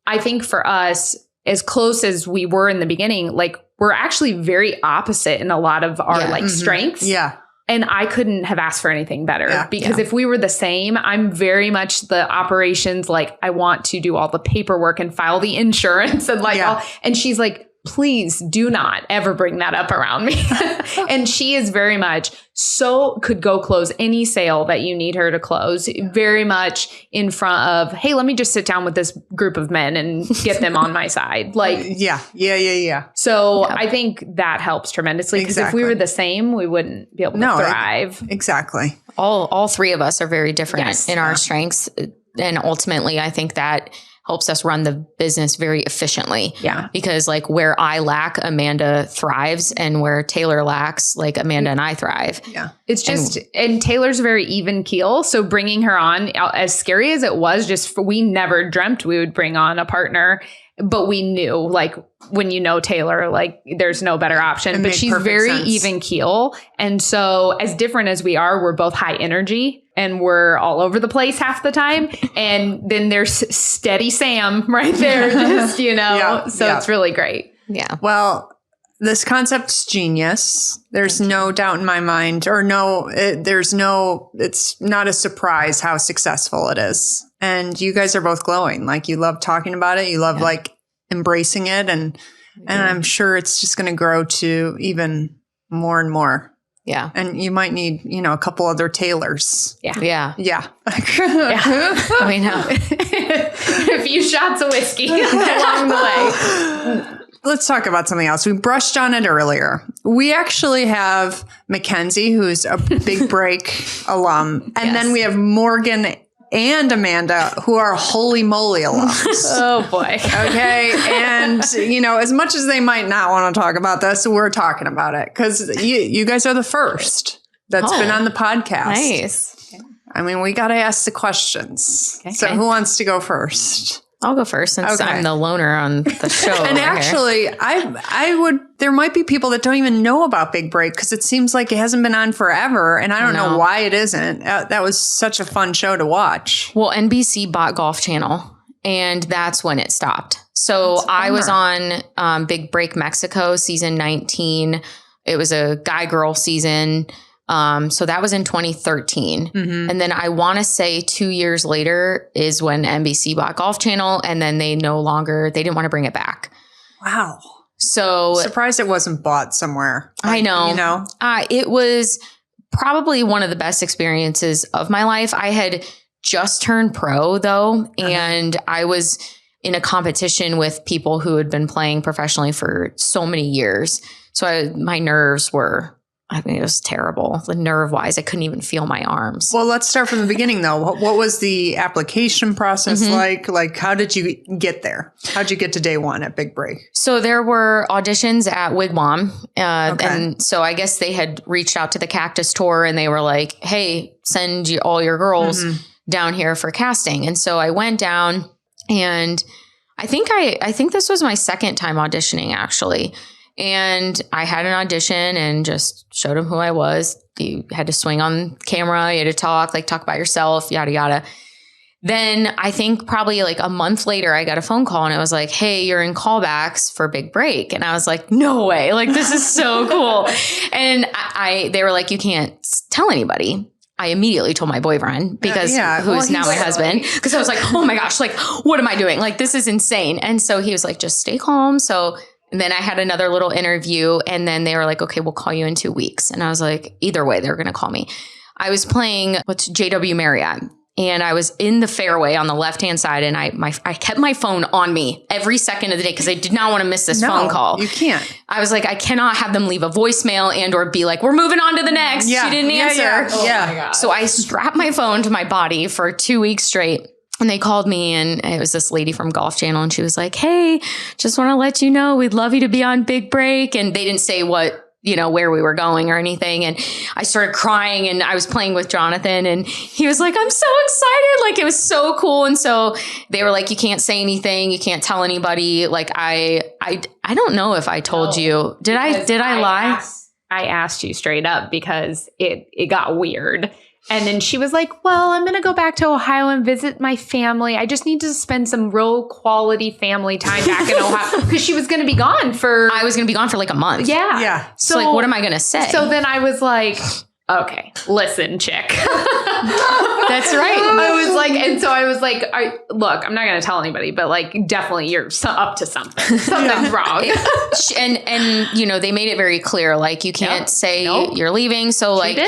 I think for us, as close as we were in the beginning, like, we're actually very opposite in a lot of our strengths. Yeah. And I couldn't have asked for anything better, because if we were the same, I'm very much the operations, like, I want to do all the paperwork and file the insurance and and she's like, please do not ever bring that up around me. And she is very much could go close any sale that you need her to close, very much in front of, hey, let me just sit down with this group of men and get them on my side. Like, yeah. So I think that helps tremendously, because if we were the same, we wouldn't be able to thrive. Exactly. All three of us are very different in our strengths. And ultimately, I think that helps us run the business very efficiently. Yeah. Because like, where I lack, Amanda thrives, and where Taylor lacks, like, Amanda and I thrive. Yeah. It's just, and Taylor's very even keel. So bringing her on, as scary as it was, we never dreamt we would bring on a partner, but we knew, like, when Taylor, like, there's no better option, but she's very even keel. And so as different as we are, we're both high energy and we're all over the place half the time. And then there's steady Sam right there, just, so it's really great. Yeah. Well, this concept's genius. There's no doubt in my mind, it's not a surprise how successful it is. And you guys are both glowing. Like, you love talking about it. You love like embracing it. And I'm sure it's just going to grow to even more and more. Yeah. And you might need, a couple other tailors. Yeah. Yeah. I know. A few shots of whiskey along the way. Let's talk about something else. We brushed on it earlier. We actually have McKenzie, who's a Big Break alum. And then we have Morgan and Amanda, who are Holy Moly alums. Oh, boy. Okay. And, as much as they might not want to talk about this, we're talking about it because you guys are the first that's been on the podcast. Nice. I mean, we got to ask the questions. Okay. So who wants to go first? I'll go first since I'm the loner on the show. And actually, there might be people that don't even know about Big Break because it seems like it hasn't been on forever. And I don't know why it isn't. That was such a fun show to watch. Well, NBC bought Golf Channel and that's when it stopped. So I was on Big Break Mexico season 19. It was a guy-girl season. So that was in 2013. Mm-hmm. And then I want to say 2 years later is when NBC bought Golf Channel and then they didn't want to bring it back. Wow. So surprised it wasn't bought somewhere. I know. It was probably one of the best experiences of my life. I had just turned pro though. And I was in a competition with people who had been playing professionally for so many years. So my nerves were... it was terrible. The nerve-wise, I couldn't even feel my arms. Well, let's start from the beginning, though. What was the application process like? Like, how did you get there? How did you get to day one at Big Break? So there were auditions at Wigwam. And so I guess they had reached out to the Cactus Tour and they were like, hey, send all your girls down here for casting. And so I went down and I think this was my second time auditioning, actually. And I had an audition and just showed them who I was. You had to swing on camera. You had to talk about yourself, yada, yada. Then I think probably like a month later, I got a phone call and it was like, hey, you're in callbacks for Big Break. And I was like, no way. Like, this is so cool. And they were like, you can't tell anybody. I immediately told my boyfriend because who's now my husband, because I was like, oh my gosh, like, what am I doing? Like, this is insane. And so he was like, just stay calm. And then I had another little interview and then they were like, okay, we'll call you in 2 weeks. And I was like, either way, they're going to call me. I was playing JW Marriott and I was in the fairway on the left-hand side. And I kept my phone on me every second of the day because I did not want to miss this phone call. You can't. I was like, I cannot have them leave a voicemail and or be like, we're moving on to the next. Yeah. She didn't answer. Yeah. My God. So I strapped my phone to my body for 2 weeks straight. And they called me and it was this lady from Golf Channel and she was like, hey, just want to let you know, we'd love you to be on Big Break. And they didn't say where we were going or anything. And I started crying and I was playing with Jonathan and he was like, I'm so excited. Like, it was so cool. And so they were like, you can't say anything. You can't tell anybody. Like, I don't know if I told you. Did I lie? I asked you straight up because it got weird. And then she was like, well, I'm going to go back to Ohio and visit my family. I just need to spend some real quality family time back in Ohio. Because she was going to be gone I was going to be gone for like a month. Yeah. Yeah. So like, what am I going to say? So then I was like, okay, listen, chick. That's right. I was like, look, I'm not going to tell anybody, but like, definitely you're up to something. Something's wrong. And they made it very clear, like, you can't say you're leaving. So like,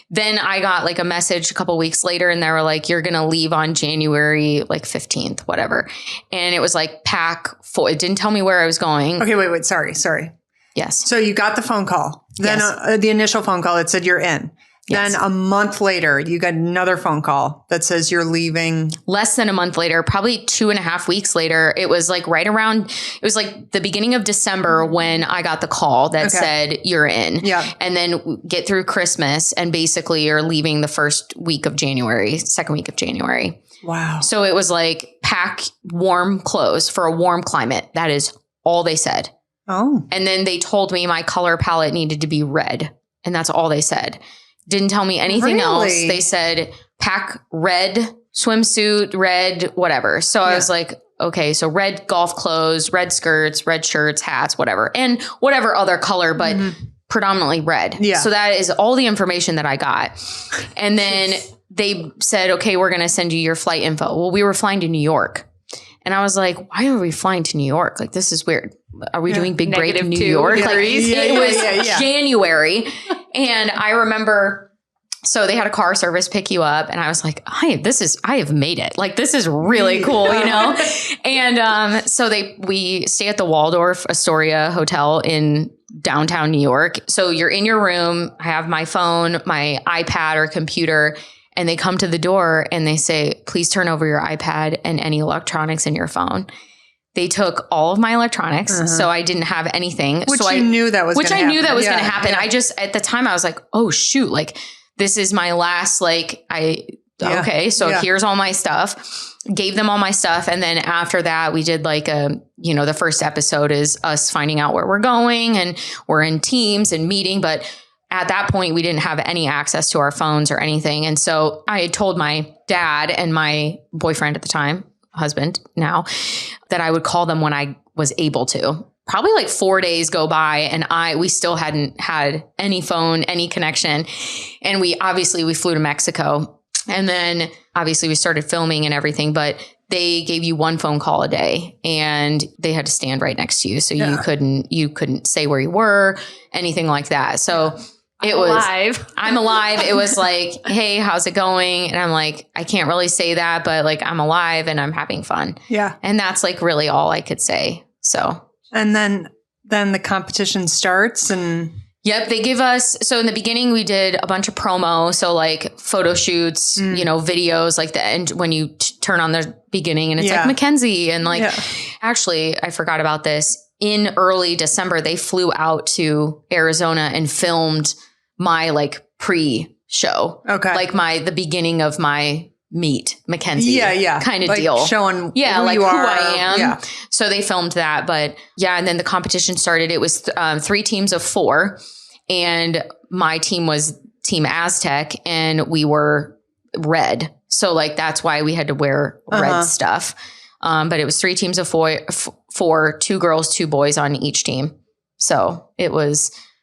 then I got like a message a couple weeks later and they were like, you're going to leave on January like 15th, whatever. And it was like pack 4. It didn't tell me where I was going. Okay, wait. Sorry. Yes. So you got the phone call. Then the initial phone call, it said you're in. Yes. Then a month later, you got another phone call that says you're leaving. Less than a month later, probably 2.5 weeks later. It was like it was like the beginning of December when I got the call that said you're in. Yeah. And then get through Christmas and basically you're leaving the second week of January. Wow. So it was like pack warm clothes for a warm climate. That is all they said. Oh. And then they told me my color palette needed to be red. And that's all they said. Didn't tell me anything else. They said pack red swimsuit, red, whatever. So I was like, okay, so red golf clothes, red skirts, red shirts, hats, whatever, and whatever other color, but predominantly red. Yeah. So that is all the information that I got. And then they said, okay, we're going to send you your flight info. Well, we were flying to New York. And I was like, why are we flying to New York? Like, this is weird. Are we doing big break in New York? Like, it was January. And I remember, so they had a car service pick you up. And I was like, I have made it. Like, this is really cool, you know? And so we stay at the Waldorf Astoria Hotel in downtown New York. So you're in your room. I have my phone, my iPad or computer. And they come to the door and they say, please turn over your iPad and any electronics in your phone. They took all of my electronics. So I didn't have anything. Which I knew that was going to happen. I just, at the time I was like, oh shoot, like this is my last, okay, so here's all my stuff. Gave them all my stuff. And then after that, we did like the first episode is us finding out where we're going and we're in teams and meeting. But at that point, we didn't have any access to our phones or anything. And so I had told my dad and my boyfriend at the time, husband now, that I would call them when I was able to. Probably like 4 days go by and we still hadn't had any phone, any connection. And we flew to Mexico. And then obviously we started filming and everything, but they gave you one phone call a day and they had to stand right next to you. So you couldn't say where you were, anything like that. So I'm alive. It was like, hey, how's it going? And I'm like, I can't really say that, but like, I'm alive and I'm having fun. Yeah. And that's like really all I could say. So. And then the competition starts and. Yep. They give us, so in the beginning we did a bunch of promo. So like photo shoots, videos like the end when you turn on the beginning and it's like McKenzie and like, actually I forgot about this. In early December, they flew out to Arizona and filmed my like pre-show. Okay. Like the beginning of my meet, McKenzie. Kind of like deal. Showing who I am. Yeah. So they filmed that. But and then the competition started. It was 3 teams of 4. And my team was Team Aztec and we were red. So like that's why we had to wear red stuff. But it was 3 teams of 4, 2 girls, 2 boys on each team. So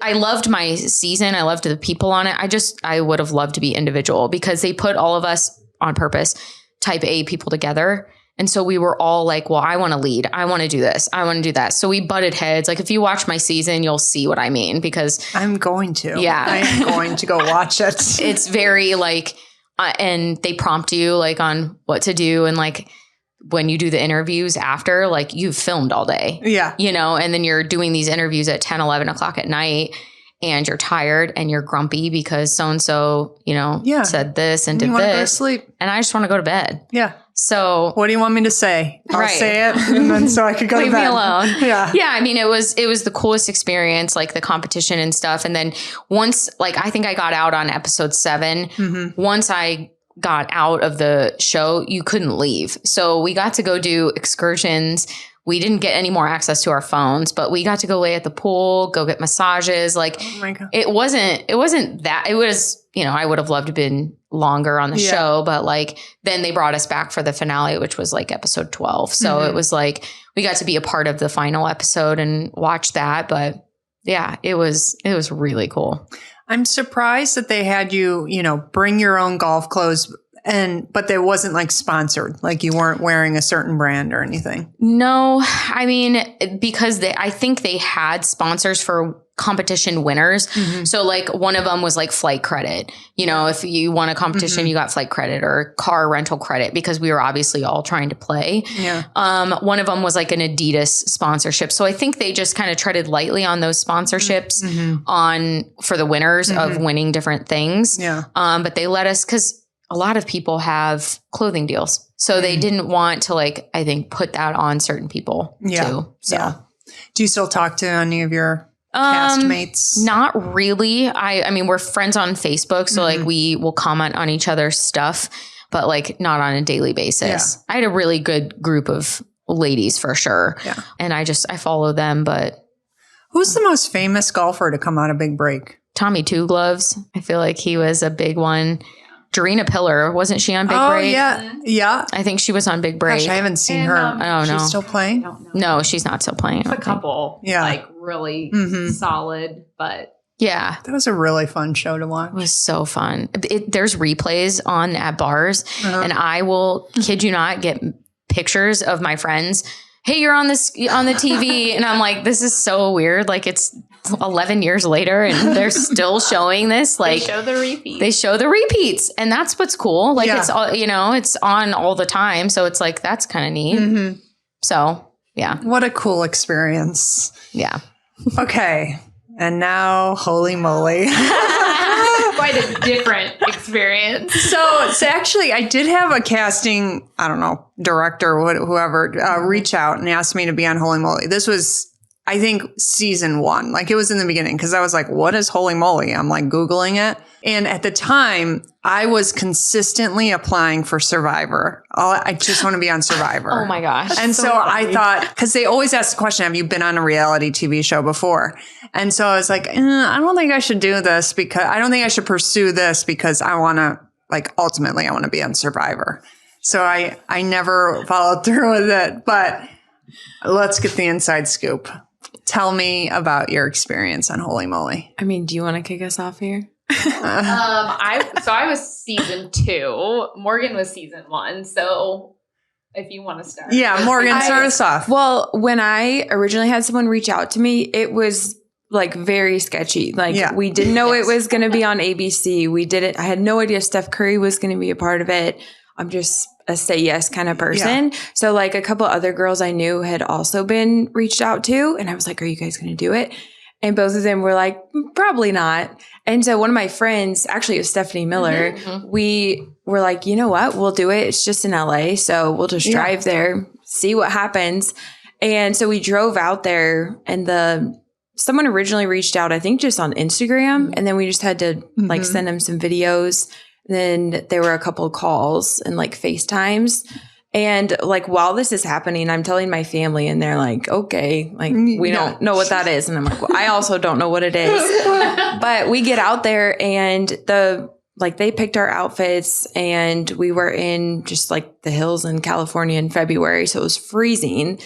I loved my season. I loved the people on it. I would have loved to be individual because they put all of us on purpose, type A people together. And so we were all like, well, I want to lead. I want to do this. I want to do that. So we butted heads. Like if you watch my season, you'll see what I mean because I'm going to. Yeah. I am going to go watch it. It's very like, and they prompt you like on what to do. And like, when you do the interviews after, like you've filmed all day, and then you're doing these interviews at 10, 11 o'clock at night and you're tired and you're grumpy because so-and-so, said this and did this. Go to sleep. And I just want to go to bed. Yeah. So what do you want me to say? I'll say it and then so I could go to bed. Leave me alone. Yeah. Yeah. I mean, it was the coolest experience, like the competition and stuff. And then once, like, I think I got out on episode 7. Once I got out of the show, you couldn't leave. So we got to go do excursions. We didn't get any more access to our phones, but we got to go lay at the pool, go get massages. Like it wasn't that, it was, I would have loved to have been longer on the show, but like, then they brought us back for the finale, which was like episode 12. So it was like, we got to be a part of the final episode and watch that. But yeah, it was really cool. I'm surprised that they had you, bring your own golf clothes but they wasn't like sponsored, like you weren't wearing a certain brand or anything. No, I mean, because I think they had sponsors for competition winners. So like one of them was like flight credit, if you won a competition, you got flight credit or car rental credit because we were obviously all trying to play. Yeah. One of them was like an Adidas sponsorship. So I think they just kind of treaded lightly on those sponsorships for the winners of winning different things. Yeah. But they let us, cause a lot of people have clothing deals. So they didn't want to I think put that on certain people too. So do you still talk to any of your castmates? Not really. I mean, we're friends on Facebook. So we will comment on each other's stuff, but not on a daily basis. Yeah. I had a really good group of ladies for sure. Yeah. And I follow them, but. Who's the most famous golfer to come out of Big Break? Tommy Two Gloves. I feel like he was a big one. Jarena Pillar, wasn't she on Big Break? Yeah. Yeah. I think she was on Big Break. Gosh, I haven't seen her. I don't know. She's still playing? I don't know. No, she's not still playing. A couple. Yeah. Like really solid, but. Yeah. That was a really fun show to watch. It was so fun. There's replays on at bars, and I will, kid you not, get pictures of my friends. Hey, you're on the TV. And I'm like, this is so weird. Like, it's 11 years later and they're still showing this. Like, they show the repeats. And that's what's cool. Like, it's all, it's on all the time. So it's like, that's kind of neat. So, yeah. What a cool experience. Yeah. Okay. And now, holy moly. Quite a different experience. So actually, I did have a casting, I don't know, director, whoever, reach out and asked me to be on Holy Moly. This was, I think, season 1. Like, it was in the beginning because I was like, what is Holy Moly? I'm like Googling it. And at the time, I was consistently applying for Survivor. I just want to be on Survivor. Oh my gosh. And so I thought, because they always ask the question, have you been on a reality TV show before? And so I was like, I don't think I should do this because I don't think I should pursue this because I want to, like, ultimately I want to be on Survivor. So I never followed through with it, but let's get the inside scoop. Tell me about your experience on Holy Moly. I mean, do you want to kick us off here? I was season 2. Morgan was season 1. So if you want to start. Yeah, Morgan, start us off. Well, when I originally had someone reach out to me, it was like very sketchy. Like we didn't know it was going to be on ABC. We didn't. I had no idea Steph Curry was going to be a part of it. I'm just a say yes kind of person. Yeah. So like a couple other girls I knew had also been reached out to. And I was like, are you guys going to do it? And both of them were like, probably not. And so one of my friends, actually it was Stephanie Miller, we were like, you know what? We'll do it. It's just in LA. So we'll just drive there, see what happens. And so we drove out there and someone originally reached out, I think just on Instagram. And then we just had to like send them some videos. Then there were a couple of calls and like FaceTimes. And like, while this is happening, I'm telling my family and they're like, okay, like we don't know what that is. And I'm like, well, I also don't know what it is, but we get out there and they picked our outfits and we were in just like the hills in California in February. So it was freezing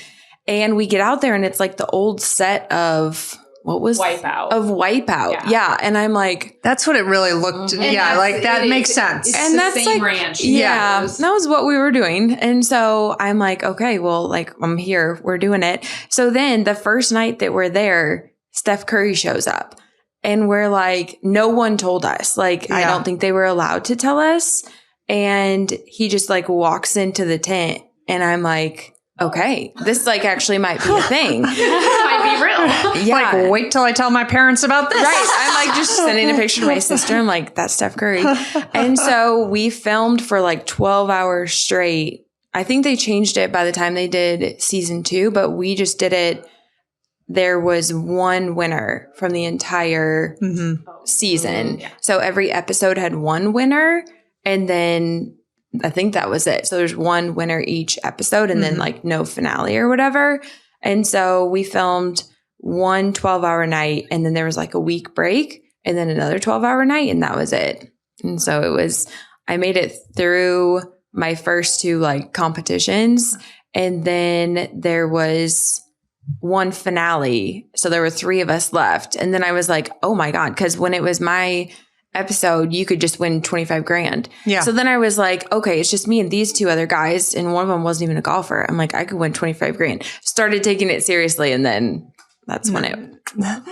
and we get out there and it's like the old set of Wipeout. Yeah. And I'm like, that's what it really looked. Like that makes sense. And that's same like, ranch. Yeah, that was what we were doing. And so I'm like, okay, well, like I'm here, we're doing it. So then the first night that we're there, Steph Curry shows up and we're like, no one told us. Like, I don't think they were allowed to tell us. And he just like walks into the tent and I'm like, okay, this like actually might be a thing. Might be real. Yeah. Like, wait till I tell my parents about this. Right. I'm like just sending a picture to my sister. I'm like, that's Steph Curry. And so we filmed for like 12 hours straight. I think they changed it by the time they did season 2, but we just did it. There was one winner from the entire season. Yeah. So every episode had one winner and then I think that was it. So there's one winner each episode and then like no finale or whatever. And so we filmed one 12-hour night and then there was like a week break and then another 12-hour night and that was it. And so I made it through my first 2 like competitions and then there was one finale. So there were 3 of us left. And then I was like, oh my God. Cause when it was my episode, you could just win $25,000. Yeah. So then I was like, okay, it's just me and these 2 other guys. And one of them wasn't even a golfer. I'm like, I could win $25,000. Started taking it seriously. And then that's when it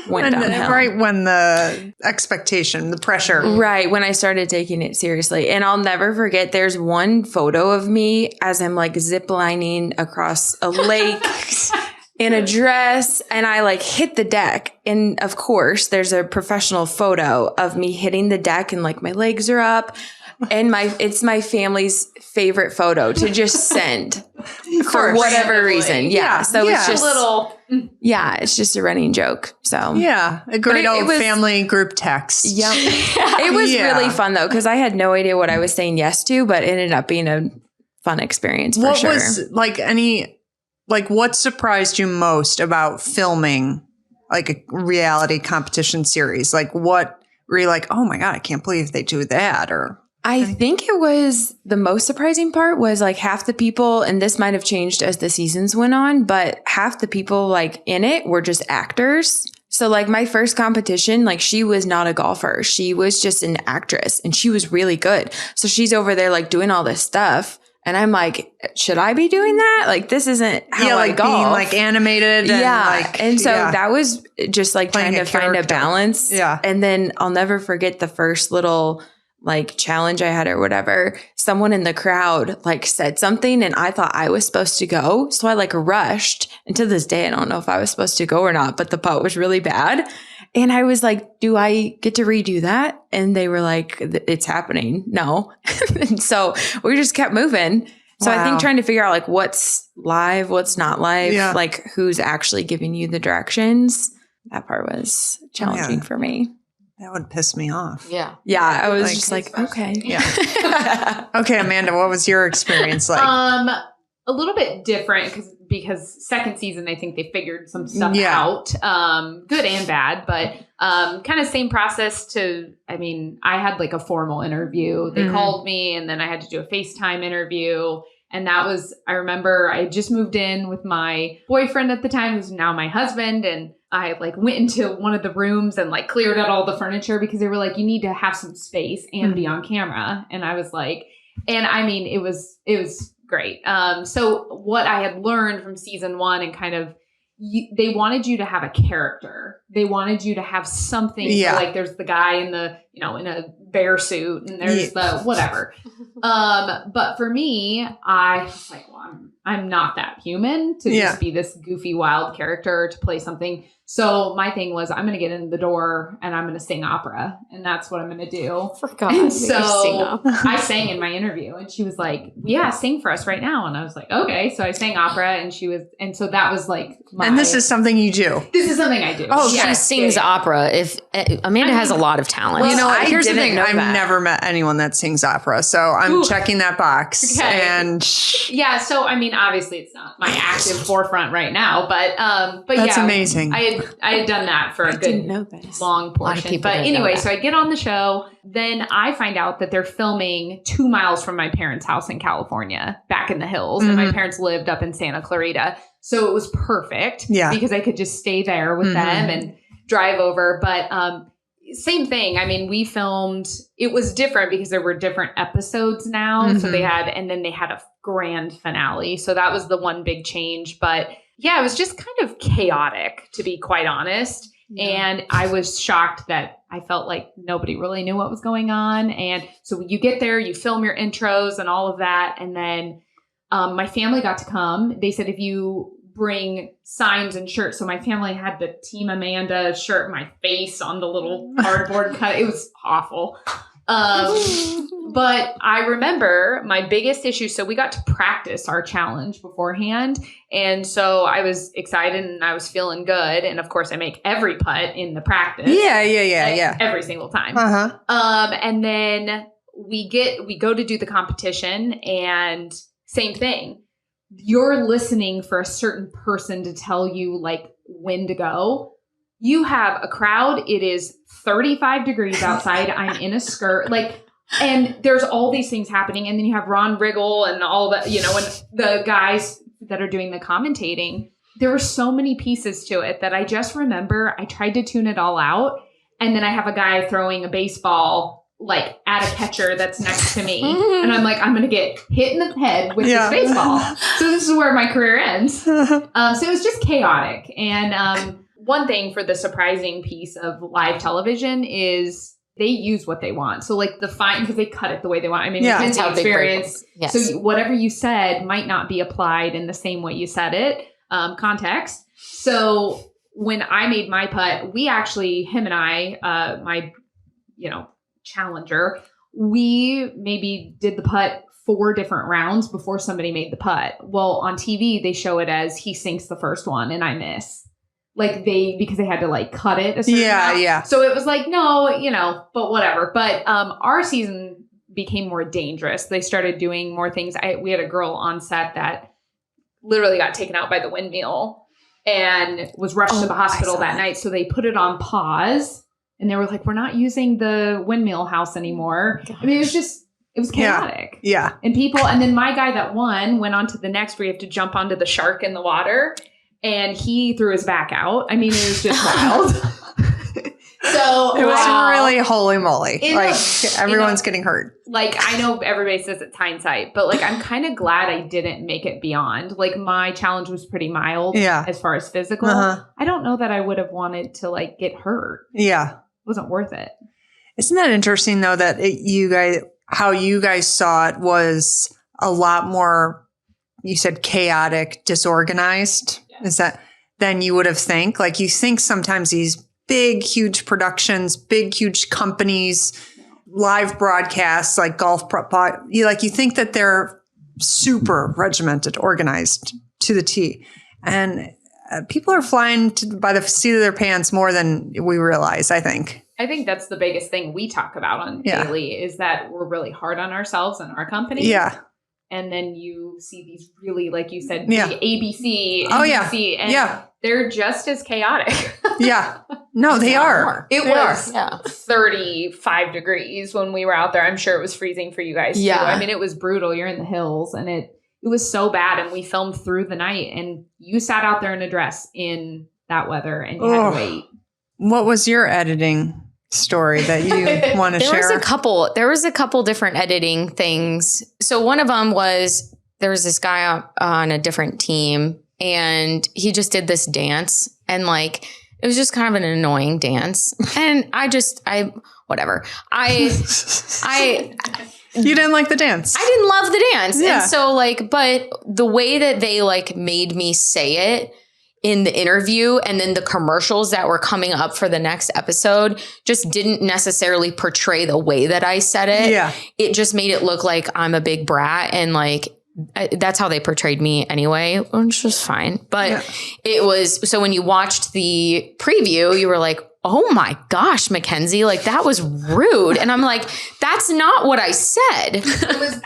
went downhill. Right when the expectation, the pressure. Right. When I started taking it seriously. And I'll never forget, there's one photo of me as I'm like zip lining across a lake in a dress and I like hit the deck. And of course there's a professional photo of me hitting the deck and like my legs are up and it's my family's favorite photo to just send for whatever reason. Yeah. So it's just it's just a running joke. So yeah, a great old family group text. Yep. It was really fun though. Cause I had no idea what I was saying yes to, but it ended up being a fun experience for sure. What was what surprised you most about filming like a reality competition series? Like what were you like, oh my God, I can't believe they do that? Or I think it was the most surprising part was like half the people, and this might have changed as the seasons went on, but half the people like in it were just actors. So like my first competition, like she was not a golfer. She was just an actress and she was really good. So she's over there like doing all this stuff. And I'm like, should I be doing that? Like, this isn't how I like golf. being like animated. And like, and so that was just like Playing trying to find a balance. Yeah. And then I'll never forget the first little like challenge I had or whatever. Someone in the crowd like said something and I thought I was supposed to go. So I like rushed. And to this day, I don't know if I was supposed to go or not, but the putt was really bad. And I was like, do I get to redo that? And they were like, it's happening. No. And so we just kept moving. So I think trying to figure out like what's live, what's not live, like who's actually giving you the directions. That part was challenging for me. That would piss me off. Yeah. Yeah. I was just like, okay. Yeah. Okay, Amanda, what was your experience like? A little bit different because second season, I think they figured some stuff out, good and bad, but kind of same process I had like a formal interview. They called me and then I had to do a FaceTime interview. And that was, I remember I just moved in with my boyfriend at the time, who's now my husband. And I like went into one of the rooms and like cleared out all the furniture because they were like, you need to have some space and be on camera. And I was like, and I mean, it was great. So what I had learned from season one and kind of, they wanted you to have a character. They wanted you to have something. So like there's the guy in the, in a bear suit and there's the whatever. But for me, I was like, well, I'm not that human to just be this goofy, wild character to play something. So my thing was, I'm going to get in the door and I'm going to sing opera. And that's what I'm going to do. Forgot. And so I sang in my interview and she was like, yeah, sing for us right now. And I was like, okay. So I sang opera and so that was like, and this is something you do. This is something I do. Oh, she sings opera. If Amanda has a lot of talent. Well, here's the thing. I've never met anyone that sings opera. So I'm checking that box. Okay. And yeah. So, I mean, obviously it's not my active forefront right now, but that's amazing. I had done that for a good long portion. But anyway, so I get on the show. Then I find out that they're filming 2 miles from my parents' house in California, back in the hills. And my parents lived up in Santa Clarita. So it was perfect because I could just stay there with them and drive over. But same thing. I mean, we filmed, it was different because there were different episodes now. So and then they had a grand finale. So that was the one big change. But yeah, it was just kind of chaotic, to be quite honest. Yeah. And I was shocked that I felt like nobody really knew what was going on. And so when you get there, you film your intros and all of that. And then my family got to come. They said, if you bring signs and shirts. So my family had the Team Amanda shirt, my face on the little cardboard cut. It was awful. But I remember my biggest issue. So we got to practice our challenge beforehand. And so I was excited and I was feeling good. And of course I make every putt in the practice. Yeah. Every single time. And then we go to do the competition and same thing. You're listening for a certain person to tell you like when to go. You have a crowd. It is 35 degrees outside. I'm in a skirt. And there's all these things happening. And then you have Ron Riggle and all that, and the guys that are doing the commentating. There were so many pieces to it that I just remember I tried to tune it all out. And then I have a guy throwing a baseball like at a catcher that's next to me. And I'm like, I'm going to get hit in the head with this baseball. So this is where my career ends. So it was just chaotic. And one thing for the surprising piece of live television is they use what they want. So like because they cut it the way they want. I mean, McKenzie experience. Yes. So whatever you said might not be applied in the same way you said it, context. So when I made my putt, we actually, him and I, my, challenger, we maybe did the putt 4 different rounds before somebody made the putt. Well, on TV, they show it as he sinks the first one and I miss. Because they had to like cut it a certain amount. Yeah. So it was like, no, but whatever. But our season became more dangerous. They started doing more things. We had a girl on set that literally got taken out by the windmill and was rushed to the hospital that night. So they put it on pause and they were like, we're not using the windmill house anymore. God. I mean, it was just It was chaotic. Yeah. And then my guy that won went on to the next where you have to jump onto the shark in the water, and he threw his back out. I mean, it was just wild. So it was really holy moly. Everyone's getting hurt. Like, I know everybody says it's hindsight, but like, I'm kind of glad I didn't make it beyond. Like, my challenge was pretty mild as far as physical. I don't know that I would have wanted to like get hurt. Yeah. It wasn't worth it. Isn't that interesting though, that how you guys saw it was a lot more, you said chaotic, disorganized. Yeah. Is that than you would have think? Like, you think sometimes these big, huge productions, big, huge companies, live broadcasts, like golf, you think that they're super regimented, organized to the T. And people are flying by the seat of their pants more than we realize, I think. I think that's the biggest thing we talk about on daily is that we're really hard on ourselves and our company. Yeah. And then you see these really, like you said, ABC, NBC, and they're just as chaotic. No, they are. It was 35 degrees when we were out there. I'm sure it was freezing for you guys too. I mean, it was brutal. You're in the hills, and it was so bad. And we filmed through the night, and you sat out there in a dress in that weather, and you had to wait. What was your editing story that you want to share? There was a couple different editing things. So one of them was, there was this guy on a different team, and he just did this dance, and like, it was just kind of an annoying dance. And whatever. You didn't like the dance. I didn't love the dance. Yeah. And so like, but the way that they like made me say it in the interview, and then the commercials that were coming up for the next episode just didn't necessarily portray the way that I said it. Yeah. It just made it look like I'm a big brat, and like, that's how they portrayed me anyway, which was fine. But it was, so when you watched the preview, you were like, oh my gosh, McKenzie, like that was rude. And I'm like, that's not what I said. It was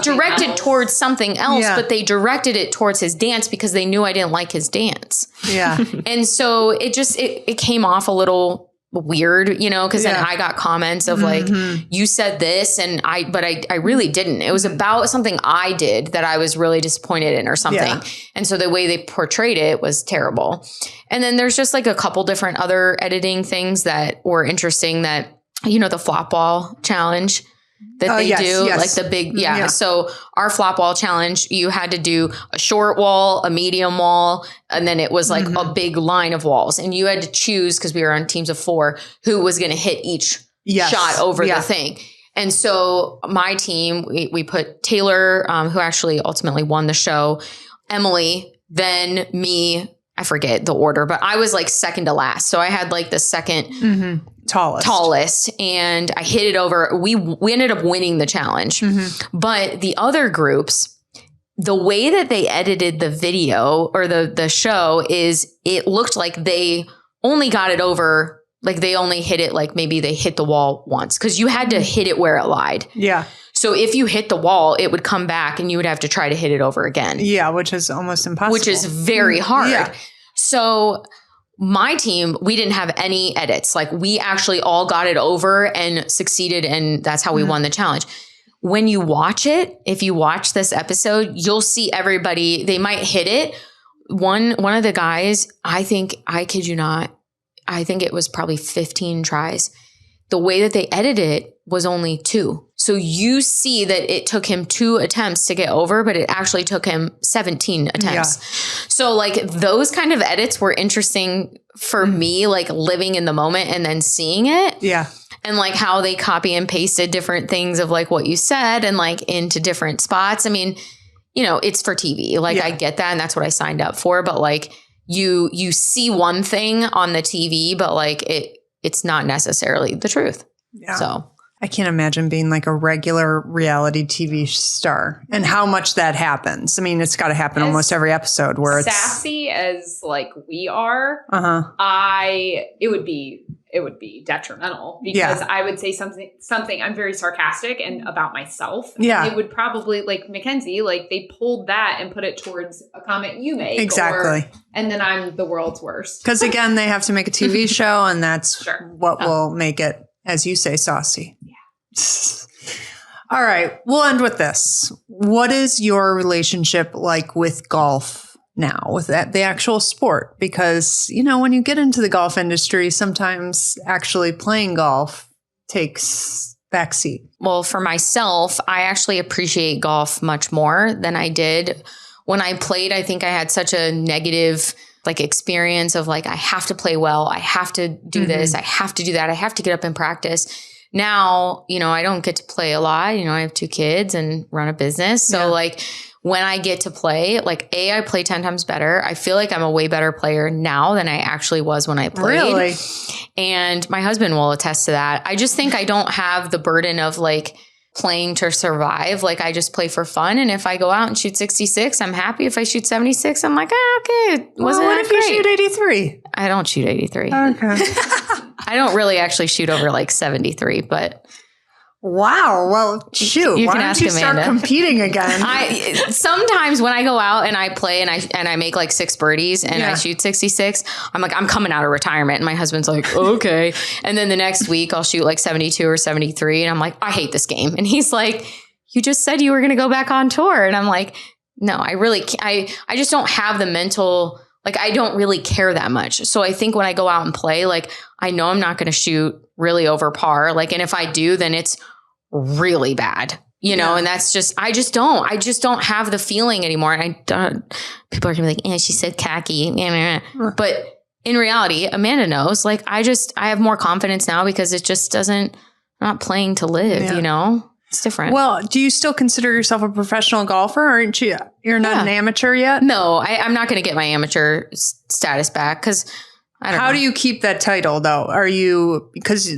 directed towards something else, but they directed it towards his dance because they knew I didn't like his dance. Yeah. And so it came off a little weird, because then I got comments of like, you said this, but I really didn't. It was about something I did that I was really disappointed in or something. Yeah. And so the way they portrayed it was terrible. And then there's just like a couple different other editing things that were interesting, that, the flop ball challenge that they do, like the big, So our flop wall challenge, you had to do a short wall, a medium wall, and then it was like a big line of walls. And you had to choose, because we were on teams of 4, who was going to hit each shot over the thing. And so my team, we put Taylor, who actually ultimately won the show, Emily, then me. I forget the order, but I was like second to last. So I had like the second tallest, and I hit it over. We ended up winning the challenge. But the other groups, the way that they edited the video or the show is, it looked like they only got it over, like they only hit it, like maybe they hit the wall once, because you had to hit it where it lied. Yeah. So if you hit the wall, it would come back and you would have to try to hit it over again. Yeah, which is almost impossible. Which is very hard. Yeah. So my team, we didn't have any edits. Like, we actually all got it over and succeeded, and that's how we won the challenge. When you watch it, if you watch this episode, you'll see everybody, they might hit it. One of the guys, I kid you not, I think it was probably 15 tries. The way that they edited it was only 2. So you see that it took him 2 attempts to get over, but it actually took him 17 attempts. Yeah. So like, those kind of edits were interesting for me, like living in the moment and then seeing it. Yeah. And like how they copy and pasted different things of like what you said and like into different spots. I mean, it's for TV. Like, I get that, and that's what I signed up for. But like, you see one thing on the TV, but like it's not necessarily the truth. Yeah. So I can't imagine being like a regular reality TV star and how much that happens. I mean, it's got to happen almost every episode where it's sassy as like we are. It would be detrimental, because I would say something. I'm very sarcastic and about myself. Yeah. It would probably, like McKenzie, like they pulled that and put it towards a comment you make. Exactly. And then I'm the world's worst. Because again, they have to make a TV show, and that's what will make it, as you say, saucy. Yeah. All right. We'll end with this. What is your relationship like with golf now, with the actual sport? Because, when you get into the golf industry, sometimes actually playing golf takes backseat. Well, for myself, I actually appreciate golf much more than I did when I played. I think I had such a negative experience of I have to play well. I have to do this. I have to do that. I have to get up and practice. Now, I don't get to play a lot. I have 2 kids and run a business. So when I get to play, I play 10 times better. I feel like I'm a way better player now than I actually was when I played. Really? And my husband will attest to that. I just think I don't have the burden of playing to survive. I just play for fun. And if I go out and shoot 66, I'm happy. If I shoot 76, I'm like, okay. What if you shoot 83? I don't shoot 83. Okay. I don't really actually shoot over 73, but. Wow. Well, shoot. You why can don't ask you Amanda. start competing again? Sometimes when I go out and I play and I make 6 birdies and I shoot 66, I'm I'm coming out of retirement. And my husband's like, okay. And then the next week I'll shoot 72 or 73. And I'm like, I hate this game. And he's like, you just said you were going to go back on tour. And I'm like, no, I really can't. I just don't have the mental, I don't really care that much. So I think when I go out and play, I know I'm not going to shoot really over par. And if I do, then it's really bad, and that's just, I just don't have the feeling anymore. And people are gonna be like, she said cocky. But in reality, Amanda knows, I have more confidence now because it just I'm not playing to live, it's different. Well, do you still consider yourself a professional golfer? Aren't you? You're not an amateur yet? No, I'm not going to get my amateur status back because I don't know. How do you keep that title though? Are you, because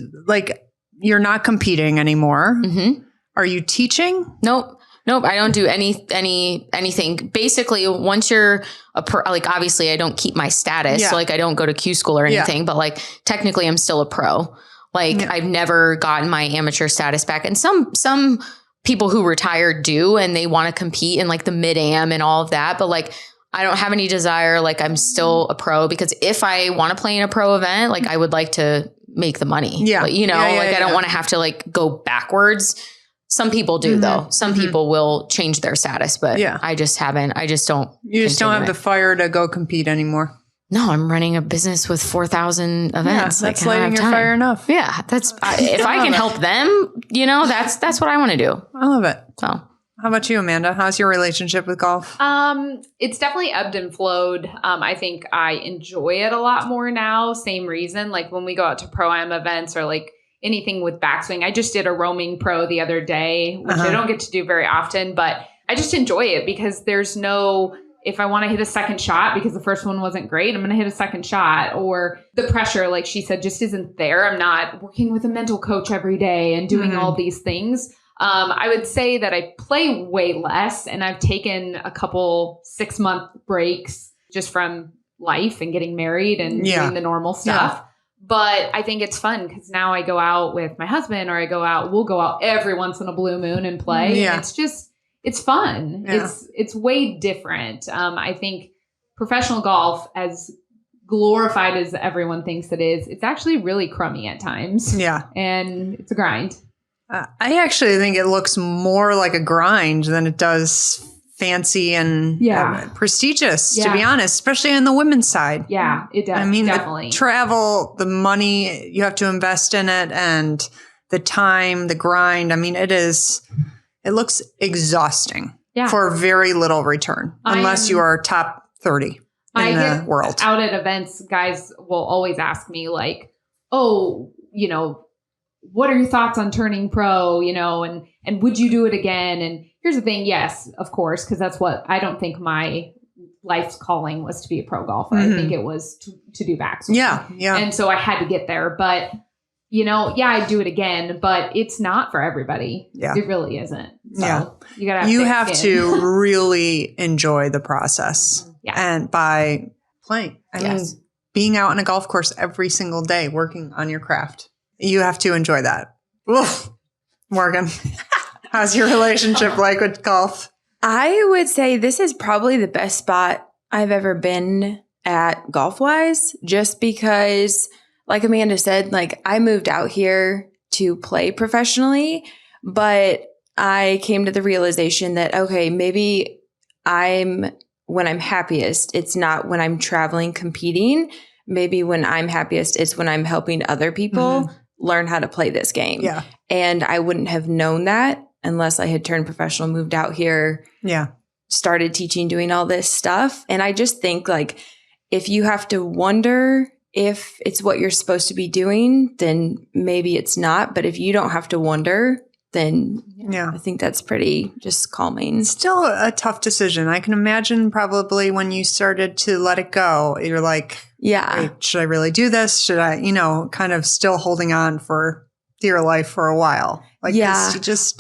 you're not competing anymore. Mm-hmm. Are you teaching? Nope. I don't do anything. Basically, once you're a pro, obviously I don't keep my status. So I don't go to Q school or anything, but technically I'm still a pro. I've never gotten my amateur status back. And some people who retired do, and they want to compete in the mid-am and all of that. But I don't have any desire. I'm still a pro because if I want to play in a pro event, I would like to make the money. Yeah. I don't want to have to go backwards. Some people do though. Some people will change their status, but I just haven't. I just don't. You just don't have the fire to go compete anymore. No, I'm running a business with 4,000 events. That's lighting your fire enough. Yeah. That's, if I can help them, that's what I want to do. I love it. So how about you, Amanda? How's your relationship with golf? It's definitely ebbed and flowed. I think I enjoy it a lot more now. Same reason. When we go out to pro-am events or anything with backswing. I just did a roaming pro the other day, which I don't get to do very often, but I just enjoy it because there's no, if I want to hit a second shot because the first one wasn't great, I'm going to hit a second shot, or the pressure, like she said, just isn't there. I'm not working with a mental coach every day and doing all these things. I would say that I play way less, and I've taken a couple 6-month breaks just from life and getting married and doing the normal stuff. Yeah. But I think it's fun because now I go out with my husband, or we'll go out every once in a blue moon and play. Yeah. And it's fun. Yeah. It's way different. I think professional golf, as glorified as everyone thinks it is, it's actually really crummy at times. Yeah. And it's a grind. I actually think it looks more like a grind than it does fancy and prestigious, to be honest, especially on the women's side. Yeah, it does. I mean, definitely. The travel, the money you have to invest in it, and the time, the grind. I mean, it looks exhausting for very little return, unless you are top 30 in the world. Out at events, guys will always ask me like, oh, what are your thoughts on turning pro, and would you do it again? And here's the thing. Yes, of course. Cause that's what I don't think my life's calling was, to be a pro golfer. I think it was to do backswing. Yeah. Yeah. And so I had to get there, but I'd do it again, but it's not for everybody. Yeah. It really isn't. So you have to really enjoy the process and by playing. I mean, being out on a golf course every single day, working on your craft. You have to enjoy that. Oof. Morgan, how's your relationship like with golf? I would say this is probably the best spot I've ever been at golf-wise, just because, like Amanda said, like I moved out here to play professionally, but I came to the realization that, okay, maybe when I'm happiest, it's not when I'm traveling, competing. Maybe when I'm happiest, it's when I'm helping other people learn how to play this game. Yeah. And I wouldn't have known that unless I had turned professional, moved out here. Yeah. Started teaching, doing all this stuff. And I just think like, if you have to wonder if it's what you're supposed to be doing, then maybe it's not. But if you don't have to wonder, then I think that's pretty just calming. It's still a tough decision. I can imagine probably when you started to let it go, you're like, wait, should I really do this? Should I, kind of still holding on for dear life for a while. Like,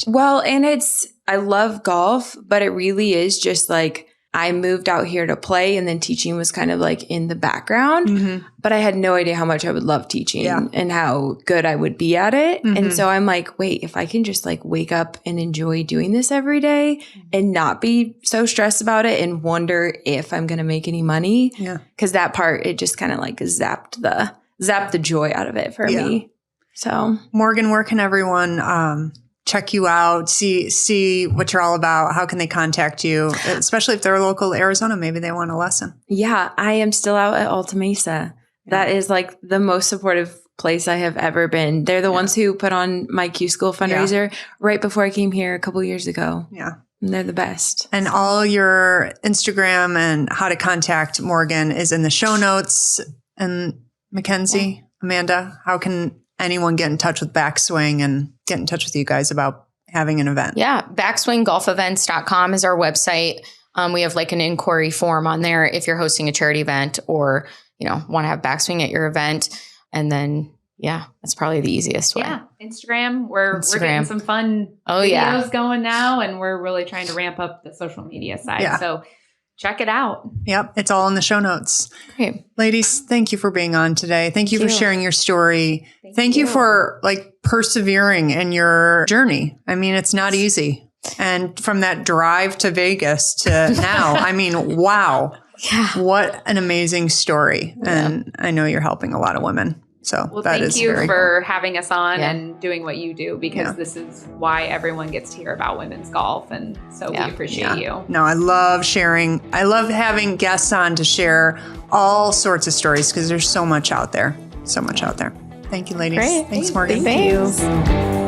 well, and I love golf, but it really is just like, I moved out here to play, and then teaching was kind of like in the background, but I had no idea how much I would love teaching and how good I would be at it. And so I'm like, wait, if I can just like wake up and enjoy doing this every day and not be so stressed about it and wonder if I'm going to make any money. Yeah. Cause that part, it just kind of like zapped the joy out of it for me. So Morgan, where can everyone, check you out, see what you're all about? How can they contact you? Especially if they're local to Arizona, maybe they want a lesson. Yeah, I am still out at Alta Mesa. That is like the most supportive place I have ever been. They're the ones who put on my Q School fundraiser right before I came here a couple years ago. Yeah. And they're the best. And all your Instagram and how to contact Morgan is in the show notes. And McKenzie, Amanda, how can anyone get in touch with Backswing and get in touch with you guys about having an event? Yeah. Backswinggolfevents.com is our website. We have like an inquiry form on there if you're hosting a charity event or, want to have Backswing at your event. And then, that's probably the easiest way. Yeah. Instagram. We're getting some fun videos going now, and we're really trying to ramp up the social media side. Yeah. So check it out. Yep. It's all in the show notes. Great. Ladies, thank you for being on today. Thank you for sharing your story. Thank you for persevering in your journey. I mean, it's not easy. And from that drive to Vegas to now, I mean, wow. Yeah. What an amazing story. Yeah. And I know you're helping a lot of women. So thank you for having us on and doing what you do, because this is why everyone gets to hear about women's golf. And so we appreciate you. No, I love sharing. I love having guests on to share all sorts of stories, because there's so much out there. So much out there. Thank you, ladies. Great. Thanks, Morgan. Thank you.